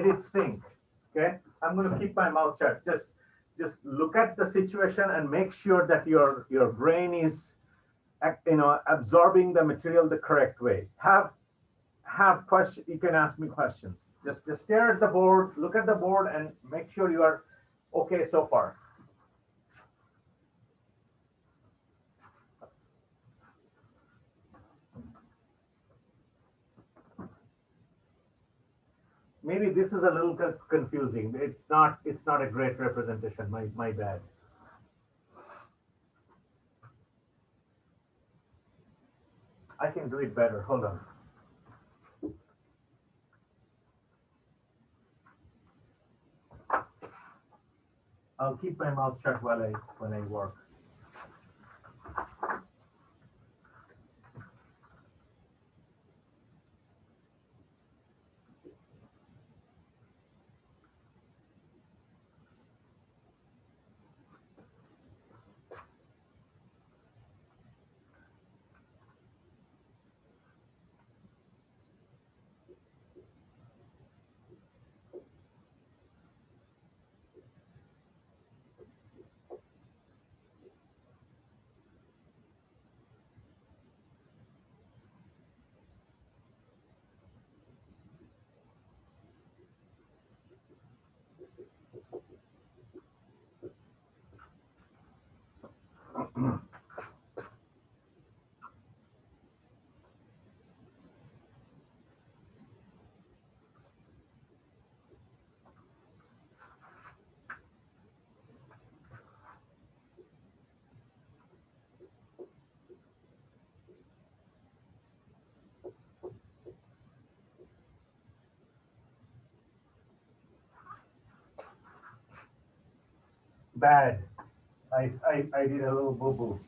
S1: it sink. Okay, I'm going to keep my mouth shut. Just look at the situation and make sure that your brain is absorbing the material the correct way. Have questions. You can ask me questions. Just stare at the board, look at the board, and make sure you are okay so far. Maybe this is a little confusing. It's not a great representation. My bad. I can do it better. Hold on. I'll keep my mouth shut while I work. Bad. I did a little boo-boo.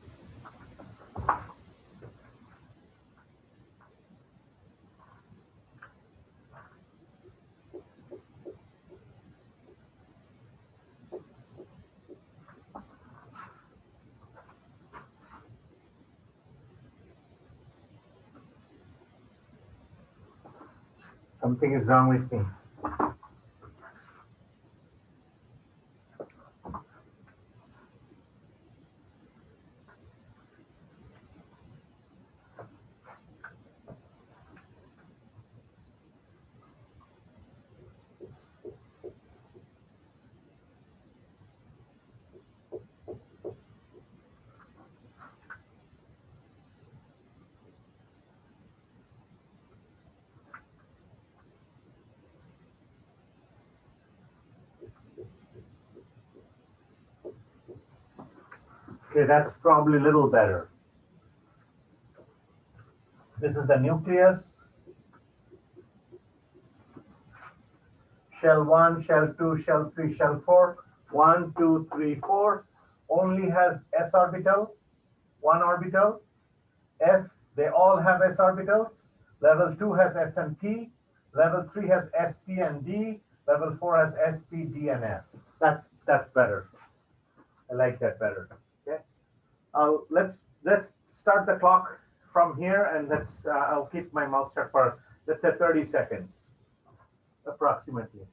S1: Something is wrong with me. Okay, that's probably a little better. This is the nucleus. Shell 1, shell 2, shell 3, shell 4. 1, 2, 3, 4 only has s orbital, one orbital. S, they all have s orbitals. Level 2 has s and p. Level 3 has sp and d. Level 4 has sp, d, and f. That's better. I like that better. Okay. Let's start the clock from here, and I'll keep my mouth shut for, let's say, 30 seconds, approximately.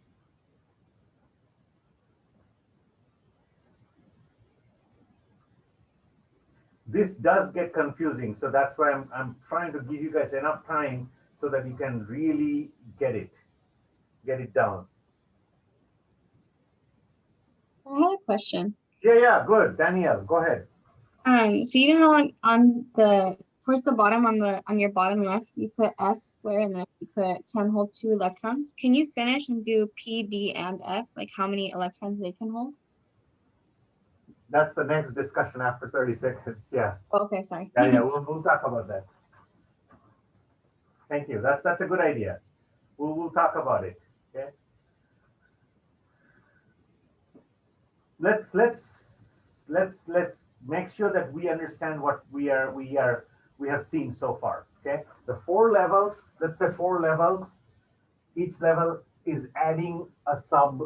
S1: This does get confusing, so that's why I'm trying to give you guys enough time so that you can really get it down.
S2: I had a question.
S1: Yeah, good. Danielle, go ahead.
S2: So you know how on the towards the bottom on your bottom left you put S square and then you put can hold 2 electrons. Can you finish and do P, D, and F, like how many electrons they can hold?
S1: That's the next discussion after 30 seconds. Yeah.
S2: Okay, sorry.
S1: Yeah, we'll talk about that. Thank you. That's a good idea. We'll talk about it. Okay. Let's make sure that we understand what we have seen so far. Okay. The 4 levels, let's say 4 levels. Each level is adding a sub,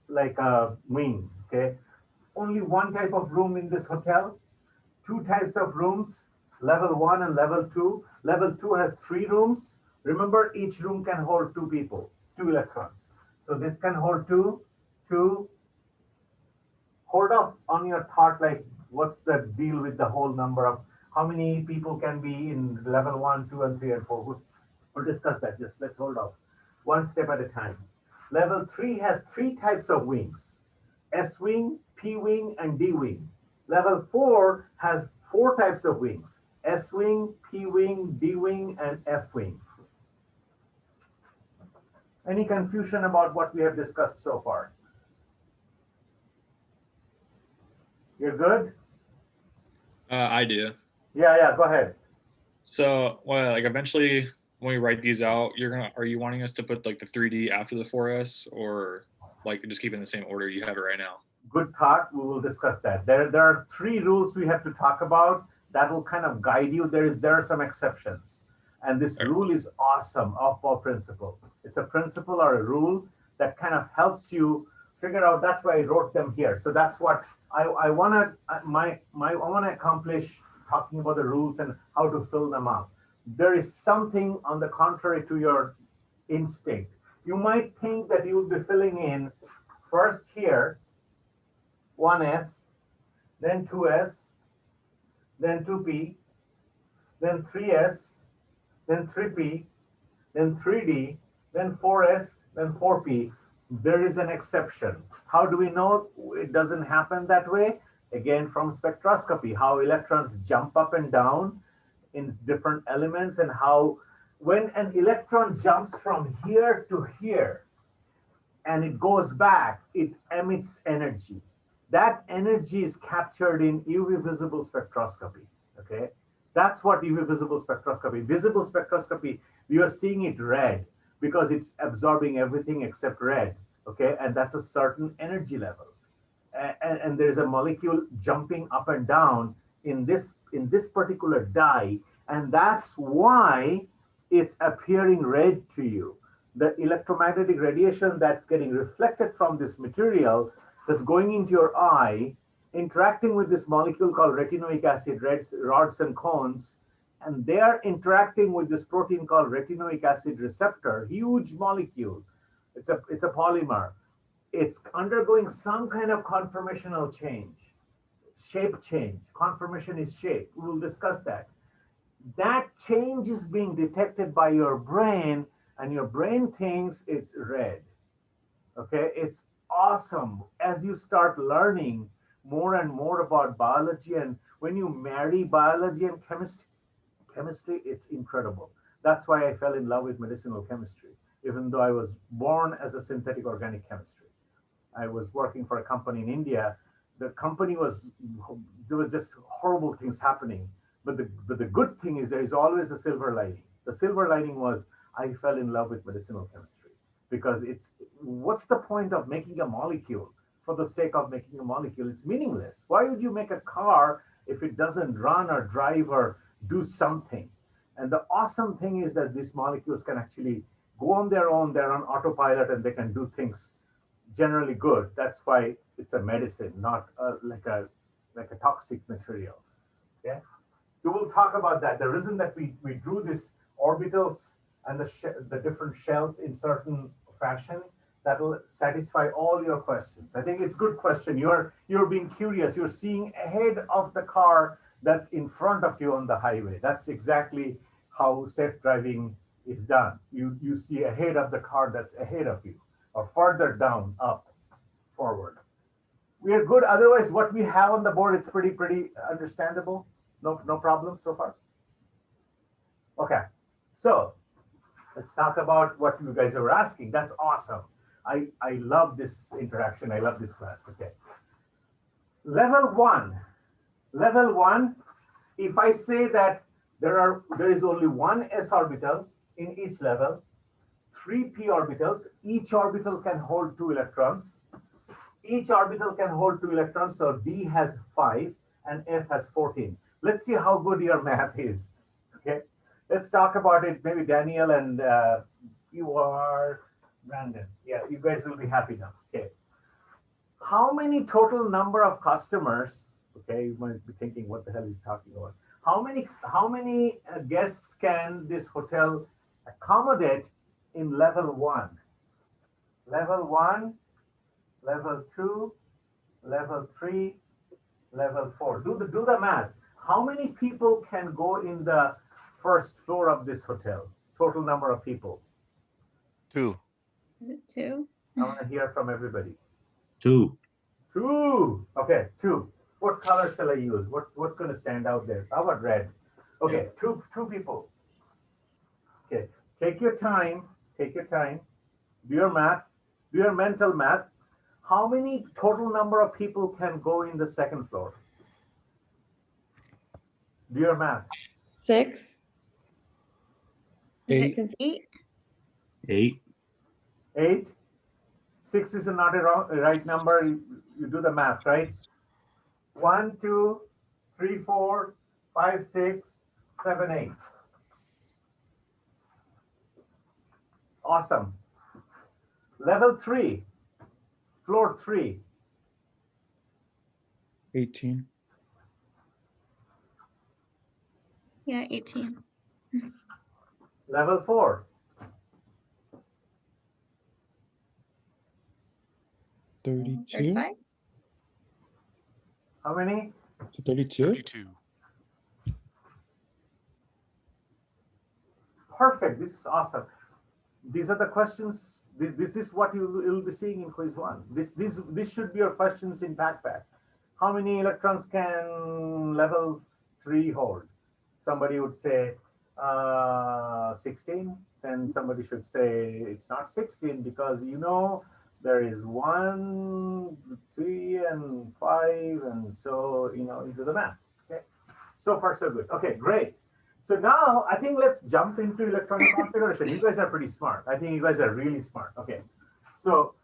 S1: like a wing. Okay. Only one type of room in this hotel, 2 types of rooms. level 1 and level 2. Level 2 has 3 rooms. Remember, each room can hold 2 people, 2 electrons. So this can hold 2, 2. Hold off on your thought, like what's the deal with the whole number of how many people can be in level 1, 2, and 3, and 4. We'll discuss that. Just let's hold off one step at a time. Level 3 has 3 types of wings: S wing, P wing, and D wing. Level 4 has 4 types of wings: S wing, P wing, D wing, and F wing. Any confusion about what we have discussed so far? You're good?
S4: I do.
S1: Yeah, go ahead.
S4: So, well, like eventually when we write these out, are you wanting us to put like the 3D after the 4S, or like just keep it in the same order you have it right now?
S1: Good thought. We will discuss that. There are 3 rules we have to talk about that will kind of guide you. There are some exceptions. And this rule is awesome, off-ball principle. It's a principle or a rule that kind of helps you figure out. That's why I wrote them here. So that's what I want to accomplish, talking about the rules and how to fill them up. There is something on the contrary to your instinct. You might think that you will be filling in first here 1s, then 2s, then 2p, then 3s, then 3p, then 3d, then 4s, then 4p. There is an exception. How do we know it doesn't happen that way? Again, from spectroscopy, how electrons jump up and down in different elements, and how when an electron jumps from here to here and it goes back, it emits energy. That energy is captured in UV visible spectroscopy, okay? That's what UV visible spectroscopy. Visible spectroscopy, you are seeing it red because it's absorbing everything except red, okay? And that's a certain energy level. And there's a molecule jumping up and down in this particular dye, and that's why it's appearing red to you. The electromagnetic radiation that's getting reflected from this material that's going into your eye, interacting with this molecule called retinoic acid, rods and cones, and they are interacting with this protein called retinoic acid receptor, huge molecule. It's a polymer. It's undergoing some kind of conformational change, shape change. Conformation is shape. We will discuss that. That change is being detected by your brain, and your brain thinks it's red. Okay, it's awesome as you start learning more and more about biology, and when you marry biology and chemistry, it's incredible. That's why I fell in love with medicinal chemistry, even though I was born as a synthetic organic chemistry. I was working for a company in India. The company there were just horrible things happening. But the good thing is there is always a silver lining. The silver lining was I fell in love with medicinal chemistry, because what's the point of making a molecule for the sake of making a molecule? It's meaningless. Why would you make a car if it doesn't run or drive or do something? And the awesome thing is that these molecules can actually go on their own. They're on autopilot and they can do things generally good. That's why it's a medicine, not like a toxic material. Okay, we will talk about that. The reason that we drew these orbitals and the different shells in certain fashion, that will satisfy all your questions. I think it's a good question. You're being curious. You're seeing ahead of the car that's in front of you on the highway. That's exactly how safe driving is done. You see ahead of the car that's ahead of you, or further down, up, forward. We are good. Otherwise, what we have on the board, it's pretty understandable. No problem so far. Okay, so let's talk about what you guys are asking. That's awesome. I love this interaction. I love this class. Okay. Level one, if I say that there is only one s orbital in each level, 3 p orbitals, each orbital can hold 2 electrons. Each orbital can hold 2 electrons, so D has 5 and F has 14. Let's see how good your math is. Okay, let's talk about it. Maybe Daniel and you are Brandon. Yeah, you guys will be happy now. Okay, how many total number of customers? Okay, you might be thinking, what the hell is talking about? How many guests can this hotel accommodate in level 1? Level 1, level 2, level 3, level 4. Do the math. How many people can go in the first floor of this hotel? Total number of people.
S5: 2.
S2: Is it 2?
S1: I want to hear from everybody.
S6: 2.
S1: 2. Okay, 2. What color shall I use? What's going to stand out there? How about red? Okay, two people. Okay, take your time. Take your time. Do your math. Do your mental math. How many total number of people can go in the second floor? Do your math.
S7: 6.
S2: Is
S5: 8.
S2: it 8?
S6: 8.
S1: 8. 6 is not a right number. You do the math, right? 1, 2, 3, 4, 5, 6, 7, 8. Awesome. Level 3, floor 3.
S5: 18.
S2: Yeah, 18.
S1: Level 4.
S5: 32
S2: 35?
S1: How many?
S5: to 32.
S3: 32.
S1: Perfect. This is awesome. These are the questions. This is what you'll be seeing in quiz 1. This should be your questions in backpack. How many electrons can level 3 hold? Somebody would say 16. Then somebody should say it's not 16 because there is 1, 3, and 5, and so you do the math. Okay, so far so good. Okay, great. So now I think let's jump into electronic configuration. You guys are pretty smart. I think you guys are really smart. Okay, so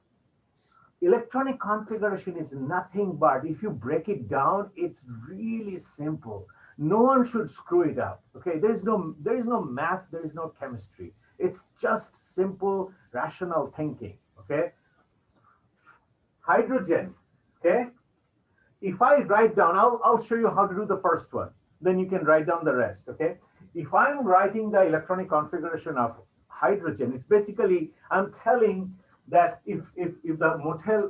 S1: electronic configuration is nothing but, if you break it down, it's really simple. No one should screw it up. Okay, there is no math, there is no chemistry. It's just simple rational thinking. Okay, hydrogen. Okay, if I write down, I'll show you how to do the first one. Then you can write down the rest. Okay, if I'm writing the electronic configuration of hydrogen, it's basically I'm telling that if the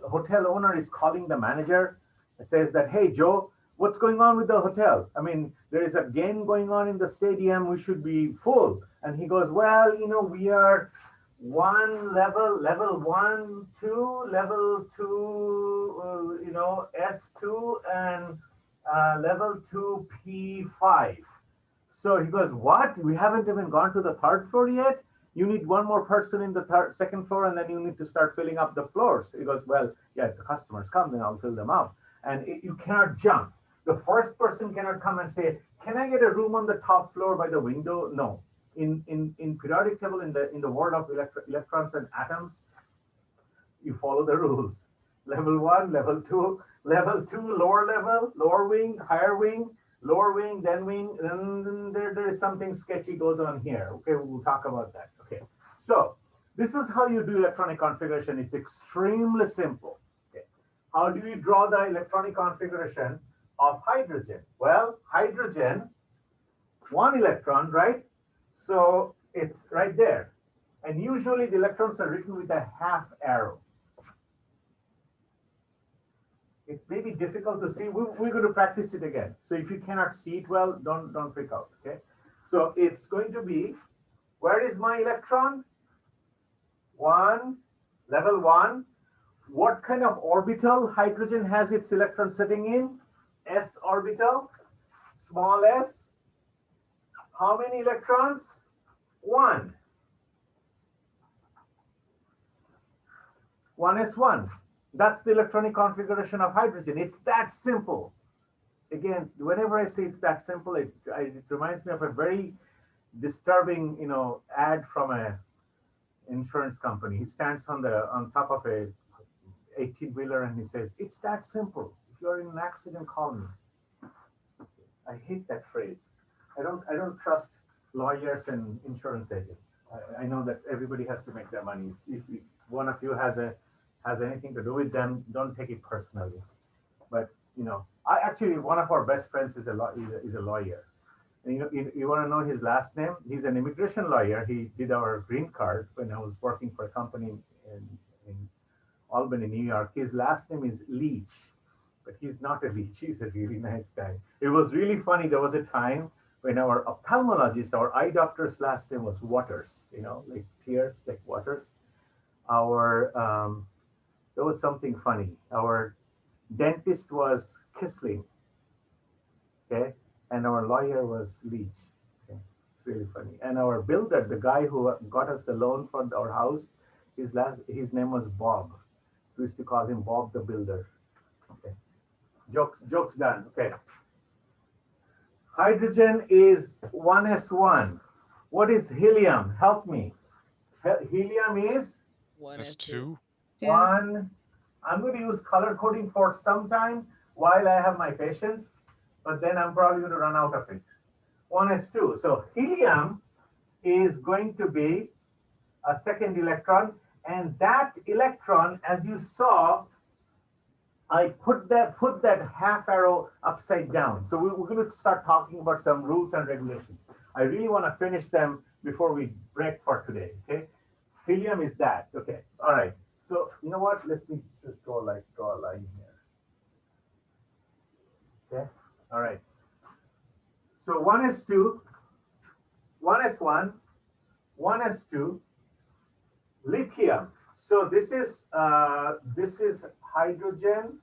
S1: hotel owner is calling the manager, says that, hey Joe, what's going on with the hotel? I mean, there is a game going on in the stadium. We should be full. And he goes, well, we are level 1, 2, level 2, S2, and level 2 P5. So he goes, what? We haven't even gone to the third floor yet? You need one more person in the second floor, and then you need to start filling up the floors. He goes, well, yeah, if the customers come, then I'll fill them up. And you cannot jump. The first person cannot come and say, can I get a room on the top floor by the window? No. In periodic table, in the world of electrons and atoms, you follow the rules. Level 1, level 2, lower level, lower wing, higher wing, lower wing, then wing, then there is something sketchy goes on here. Okay, we'll talk about that. Okay, so this is how you do electronic configuration. It's extremely simple. Okay, how do you draw the electronic configuration of hydrogen? Well, hydrogen, 1 electron, right? So it's right there. And usually the electrons are written with a half arrow. It may be difficult to see. We're going to practice it again. So if you cannot see it well, don't freak out. Okay. So it's going to be, where is my electron? 1, level 1. What kind of orbital hydrogen has its electron sitting in? S orbital, small s. How many electrons? 1. 1s1. That's the electronic configuration of hydrogen. It's that simple. Again, whenever I say it's that simple, it reminds me of a very disturbing, ad from a insurance company. He stands on top of a 18-wheeler and he says, "It's that simple. If you're in an accident, call me." I hate that phrase. I don't trust lawyers and insurance agents. I know that everybody has to make their money. If one of you has anything to do with them, don't take it personally. But I actually, one of our best friends is a lawyer, And you want to know his last name? He's an immigration lawyer. He did our green card when I was working for a company in Albany, New York. His last name is Leach, but he's not a leech. He's a really nice guy. It was really funny. There was a time when our ophthalmologist, our eye doctor's last name was Waters, like tears, like Waters. There was something funny. Our dentist was Kissling, okay? And our lawyer was Leach. Okay? It's really funny. And our builder, the guy who got us the loan for our house, his name was Bob. We used to call him Bob the Builder. Okay. Jokes done. Okay. Hydrogen is 1s1. What is helium? Help me. Helium is
S3: S2.
S1: one. I'm going to use color coding for some time while I have my patience, but then I'm probably going to run out of it. 1s2. So helium is going to be a second electron, and that electron, as you saw, I put that half arrow upside down. So we're going to start talking about some rules and regulations. I really want to finish them before we break for today. Okay, helium is that. Okay, all right. So you know what? Let me just draw a line here. Okay, all right. So 1s2, 1s1, 1s2, lithium. So this is hydrogen.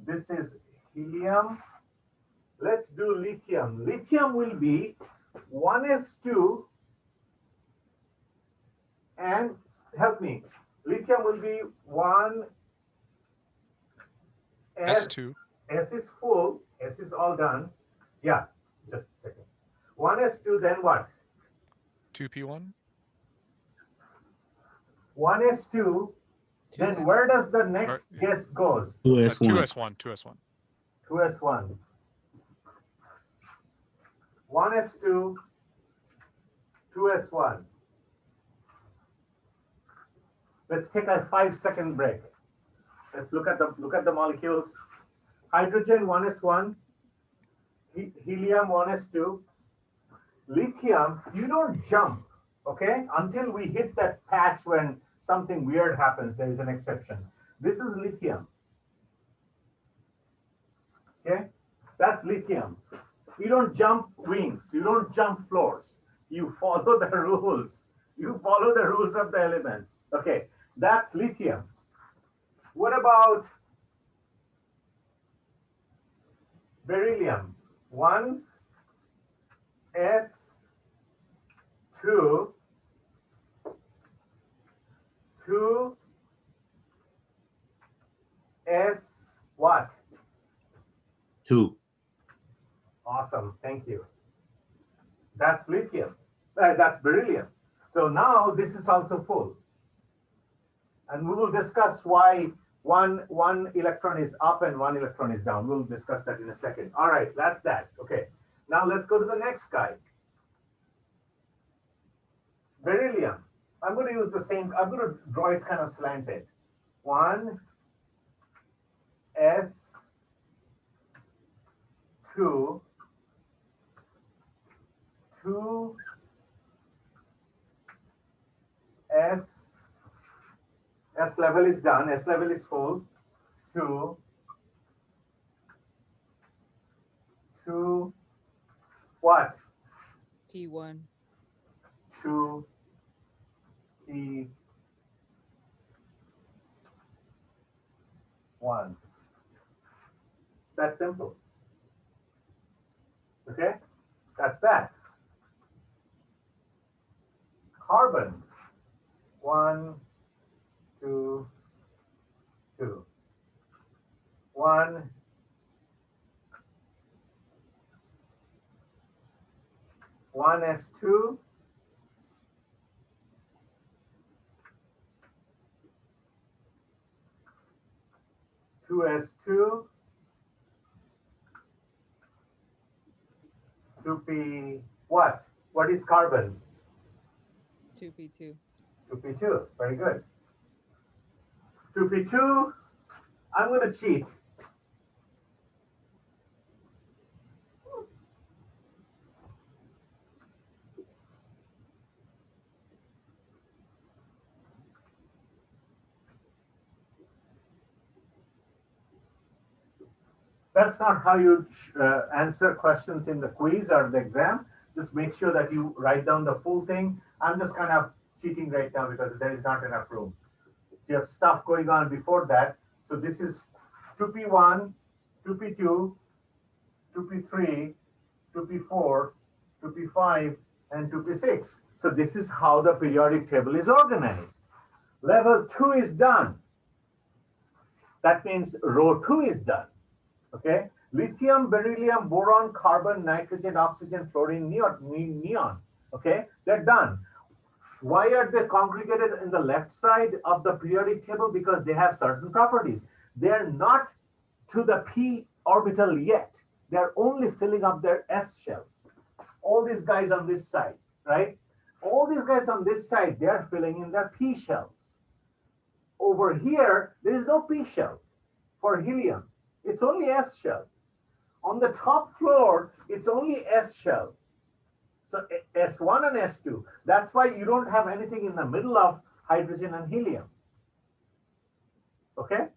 S1: This is helium. Let's do lithium. Lithium will be 1s2, and help me. Lithium will be 1
S3: S2.
S1: S is full. S is all done. Yeah, just a second. 1s2, then what?
S3: 2p1.
S1: 1s2. Then where does the next guess goes?
S6: 2s1.
S3: 2s1. 2s1.
S1: 2s1. 1s2, 2s1. Let's take a 5-second break. Let's look at the molecules. Hydrogen 1s1, helium 1s2, lithium. You don't jump, okay, until we hit that patch when something weird happens. There is an exception. This is lithium. Okay, that's lithium. You don't jump wings. You don't jump floors. You follow the rules. You follow the rules of the elements. Okay, that's lithium. What about beryllium? 1s2, 2s what?
S6: 2.
S1: Awesome, thank you. That's lithium. That's beryllium. So now this is also full. And we will discuss why one electron is up and one electron is down. We'll discuss that in a second. All right, that's that. Okay, now let's go to the next guy. Beryllium. I'm going to use the same, I'm going to draw it kind of slanted. 1s2, 2s. S level is done. S level is full. 2, 2, what?
S7: P1.
S1: 2, P, 1. It's that simple. Okay, that's that. Carbon. 1, 2, 2. 1, 1s2, 2s2, 2p what? What is carbon?
S7: 2p2.
S1: 2p2, very good. 2p2, I'm going to cheat. That's not how you answer questions in the quiz or the exam. Just make sure that you write down the full thing. I'm just kind of cheating right now because there is not enough room. You have stuff going on before that. So this is 2p1, 2p2, 2p3, 2p4, 2p5, and 2p6. So this is how the periodic table is organized. Level 2 is done. That means row 2 is done. Okay? Lithium, beryllium, boron, carbon, nitrogen, oxygen, fluorine, neon. Okay? They're done. Why are they congregated in the left side of the periodic table? Because they have certain properties. They're not to the p orbital yet. They're only filling up their s shells. All these guys on this side, right? All these guys on this side, they're filling in their p shells. Over here, there is no p shell for helium. It's only s shell. On the top floor, it's only s shell. So S1 and S2. That's why you don't have anything in the middle of hydrogen and helium. Okay?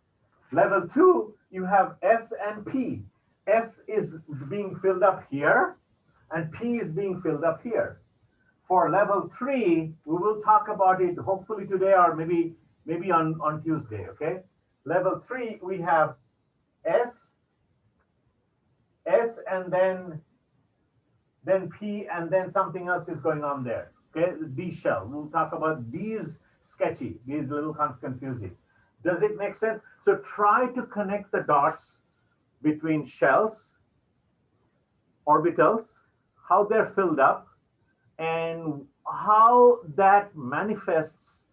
S1: Level 2, you have S and P. S is being filled up here, and P is being filled up here. For level 3, we will talk about it hopefully today or maybe on Tuesday. Okay? Level 3, we have S, and then P, and then something else is going on there. Okay, D shell. We'll talk about these sketchy, these little confusing. Does it make sense? So try to connect the dots between shells, orbitals, how they're filled up, and how that manifests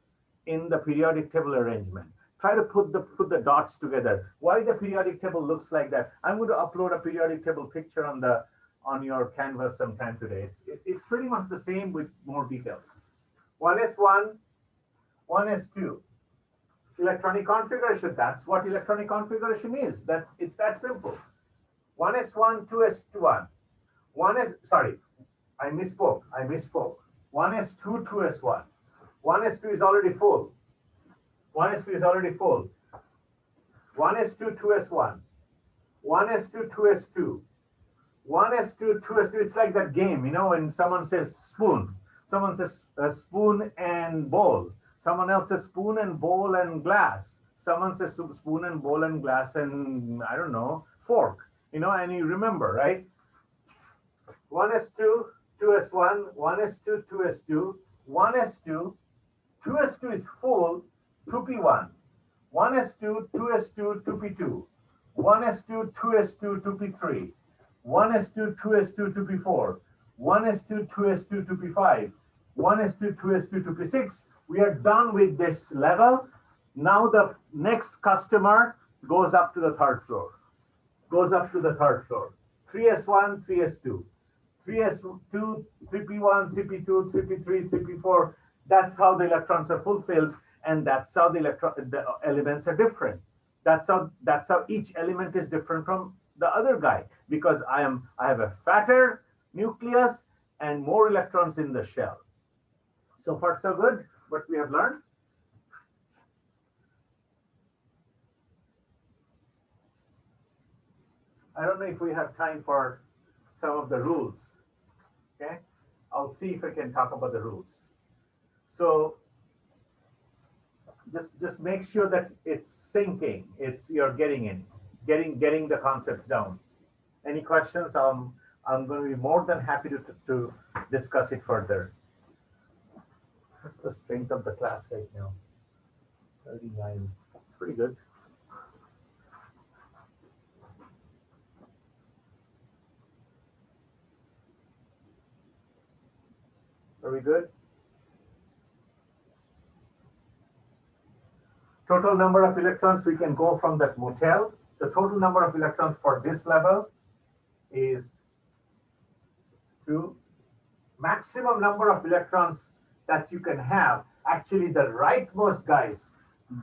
S1: in the periodic table arrangement. Try to put the dots together. Why the periodic table looks like that? I'm going to upload a periodic table picture on your canvas sometime today. It's pretty much the same with more details. 1s1, 1s2. Electronic configuration, that's what electronic configuration is. It's that simple. 1s1, 2s1. I misspoke. 1s2, 2s1. 1s2 is already full. 1s2 is already full. 1s2, 2s1. 1s2, 2s2. 1s2, 2s2. It's like that game, you know, when someone says spoon. Someone says spoon and bowl. Someone else says spoon and bowl and glass. Someone says spoon and bowl and glass and, I don't know, fork. You know, and you remember, right? 1s2, 2s1, 1s2, 2s2, 1s2, 2s2 is full, 2p1. 1s2, 2s2, 2p2. 1s2, 2s2, 2p3. 1s2, 2s2, 2p4. 1s2, 2s2, 2p5. 1s2, 2s2, 2p6. We are done with this level. Now the next customer goes up to the third floor. 3s1, 3s2. 3s2, 3p1, 3p2, 3p3, 3p4. That's how the electrons are fulfilled, and that's how the elements are different. That's how each element is different from the other guy, because I have a fatter nucleus and more electrons in the shell. So far, so good. What we have learned. I don't know if we have time for some of the rules. Okay, I'll see if I can talk about the rules. So just make sure that it's sinking. You're getting the concepts down. Any questions? I'm going to be more than happy to discuss it further. What's the strength of the class right now? 39. It's pretty good. Are we good? Total number of electrons, we can go from that motel. The total number of electrons for this level is 2. Maximum number of electrons that you can have, actually the rightmost guys,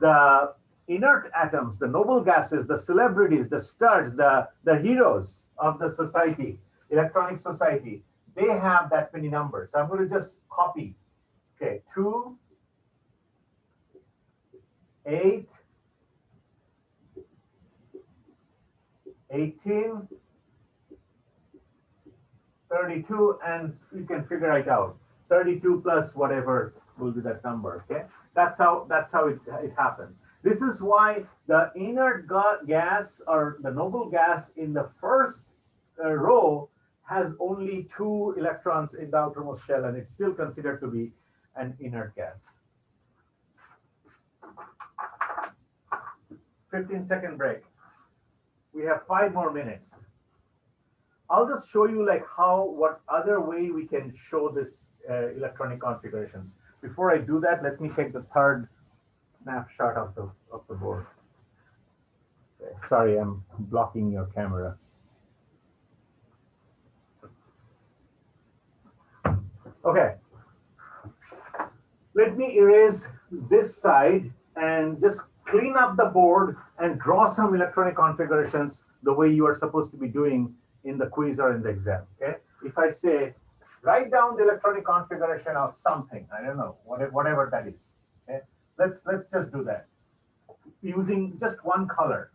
S1: the inert atoms, the noble gases, the celebrities, the studs, the heroes of the society, electronic society, they have that many numbers. So I'm going to just copy. Okay, 2, 8, 18, 32, and you can figure it out. 32 plus whatever will be that number. Okay, that's how it happens. This is why the inert gas or the noble gas in the first row has only 2 electrons in the outermost shell, and it's still considered to be an inert gas. 15-second break. We have 5 more minutes. I'll just show you like what other way we can show this electronic configurations. Before I do that, let me take the third snapshot of the board. Okay. Sorry, I'm blocking your camera. Okay. Let me erase this side and just clean up the board and draw some electronic configurations the way you are supposed to be doing in the quiz or in the exam. Okay. If I say, write down the electronic configuration of something, I don't know, whatever that is. Okay. Let's just do that using just one color.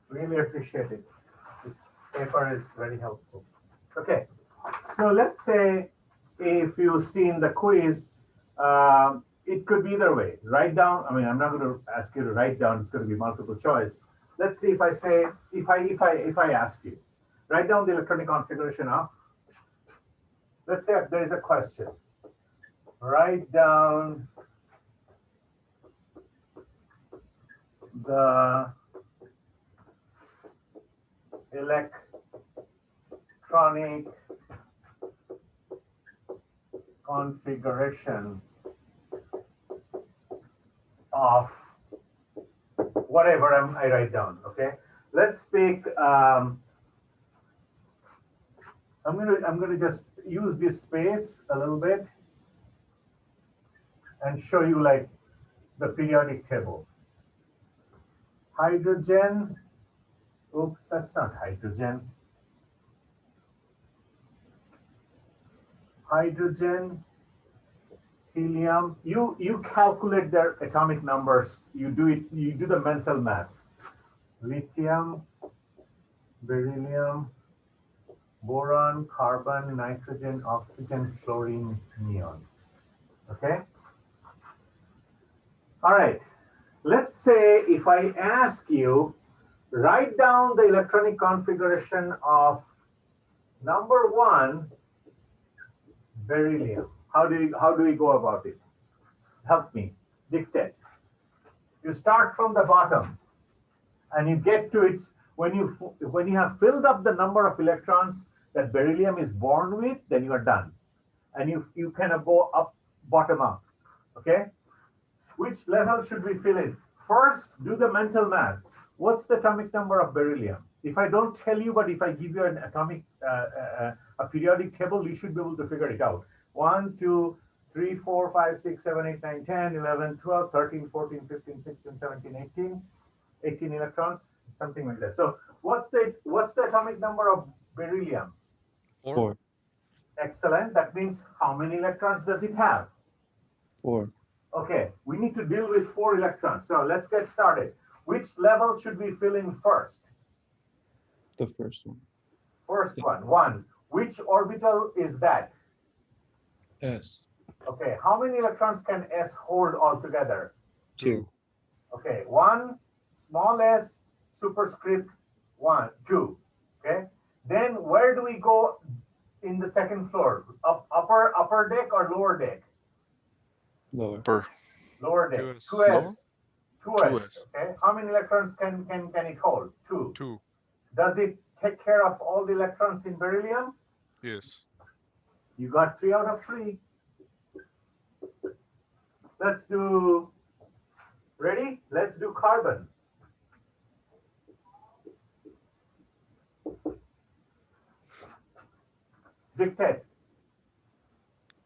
S1: Really appreciate it. This paper is very helpful. Okay, so let's say if you've seen the quiz, it could be either way. Write down. I mean, I'm not going to ask you to write down. It's going to be multiple choice. Let's see if I say if I ask you, write down the electronic configuration of. Let's say there is a question. Write down the electronic configuration of whatever I write down. Okay, let's pick. I'm gonna just use this space a little bit and show you like the periodic table. Hydrogen. Oops, that's not hydrogen. Hydrogen, helium. You calculate their atomic numbers. You do the mental math. Lithium, beryllium, boron, carbon, nitrogen, oxygen, fluorine, neon. Okay. All right. Let's say if I ask you, write down the electronic configuration of number 1, beryllium. How do we go about it? Help me. Dictate. You start from the bottom, and you get to its when you have filled up the number of electrons that beryllium is born with, then you are done, and you kind of go up, bottom up. Okay. Which level should we fill in? First, do the mental math. What's the atomic number of beryllium? If I don't tell you, but if I give you an atomic, a periodic table, you should be able to figure it out. 1, 2, 3, 4, 5, 6, 7, 8, 9, 10, 11, 12, 13, 14, 15, 16, 17, 18. 18 electrons, something like that. So what's the atomic number of beryllium?
S5: 4.
S1: Excellent. That means how many electrons does it have?
S5: 4.
S1: Okay, we need to deal with 4 electrons. So let's get started. Which level should we fill in first?
S5: The first one.
S1: First one, 1. Which orbital is that?
S5: S.
S1: Okay, how many electrons can S hold altogether?
S5: 2.
S1: Okay, 1, small s, superscript 1, 2. Okay, then where do we go in the second floor? Upper deck or lower deck?
S5: Lower.
S1: Lower deck.
S3: 2s.
S1: 2s. Okay, how many electrons can it hold? 2.
S3: 2.
S1: Does it take care of all the electrons in beryllium?
S3: Yes.
S1: You got 3 out of 3. Let's do, ready? Let's do carbon. Dictate.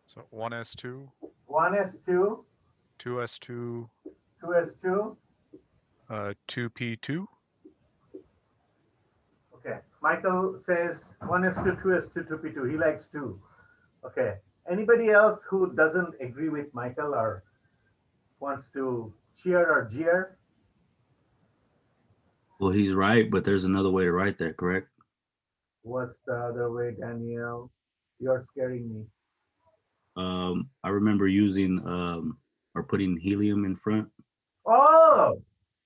S3: So 1s2,
S1: 1s2,
S3: 2s2,
S1: 2s2,
S3: 2p2,
S1: Okay. Michael says 1:2, 2:2, 2p2. He likes 2. Okay. Anybody else who doesn't agree with Michael or wants to cheer or jeer?
S6: Well, he's right, but there's another way to write that, correct?
S1: What's the other way, Danielle? You're scaring me.
S6: I remember using or putting helium in front.
S1: Oh,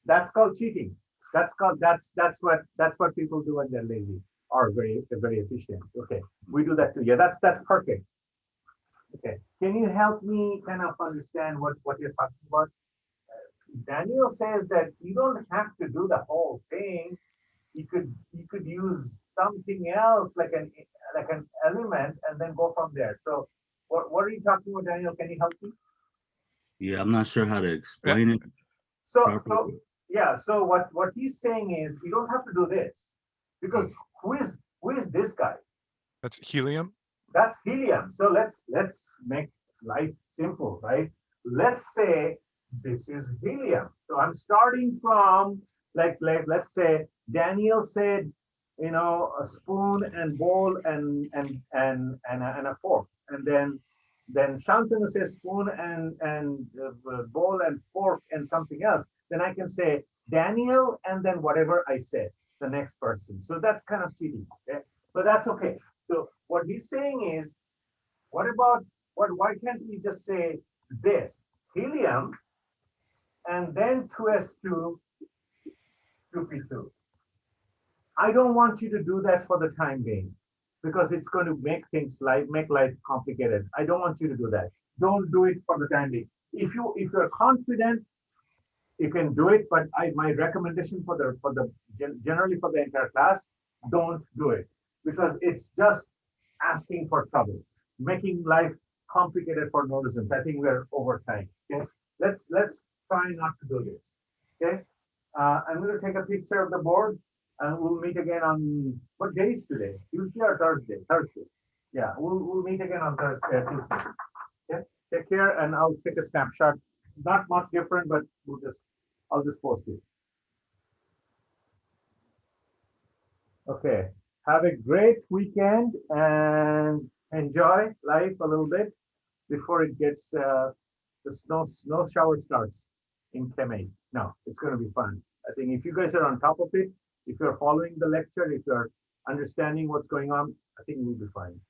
S1: that's called cheating. That's what people do when they're lazy or very efficient. Okay, we do that too. Yeah, that's perfect. Okay, can you help me kind of understand what you're talking about? Daniel says that you don't have to do the whole thing. You could use something else like an element and then go from there. So what are you talking about, Daniel? Can you help me?
S6: Yeah, I'm not sure how to explain it
S1: So
S6: properly.
S1: yeah, so what he's saying is you don't have to do this because who is this guy?
S3: That's helium.
S1: That's helium. So let's make life simple, right? Let's say this is helium. So I'm starting from like let's say Daniel said, a spoon and bowl and a fork, and then Shantanu says spoon and bowl and fork and something else. Then I can say Daniel and then whatever I said, the next person. So that's kind of cheating, okay? But that's okay. So what he's saying is, why can't we just say this helium and then 2s2 2p2? I don't want you to do that for the time being because it's going to make life complicated. I don't want you to do that. Don't do it for the time being. If you're confident, you can do it. But my recommendation generally for the entire class, don't do it because it's just asking for trouble, making life complicated for no reasons. I think we're over time. Okay, let's try not to do this. Okay, I'm going to take a picture of the board, and we'll meet again on what day is today? Tuesday or Thursday? Thursday. Yeah, we'll meet again on Thursday, Tuesday. Okay, take care, and I'll take a snapshot. Not much different, but I'll just post it. Okay. Have a great weekend and enjoy life a little bit before it gets the snow shower starts in Chem 8. No, it's going to be fun. I think if you guys are on top of it, if you're following the lecture, if you're understanding what's going on, I think we'll be fine.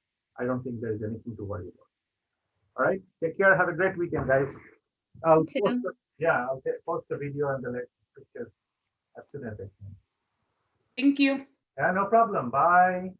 S1: I don't think there's anything to worry about. All right. Take care. Have a great weekend, guys. I'll post the video and the pictures as soon as I can.
S8: Thank you.
S1: Yeah, no problem. Bye.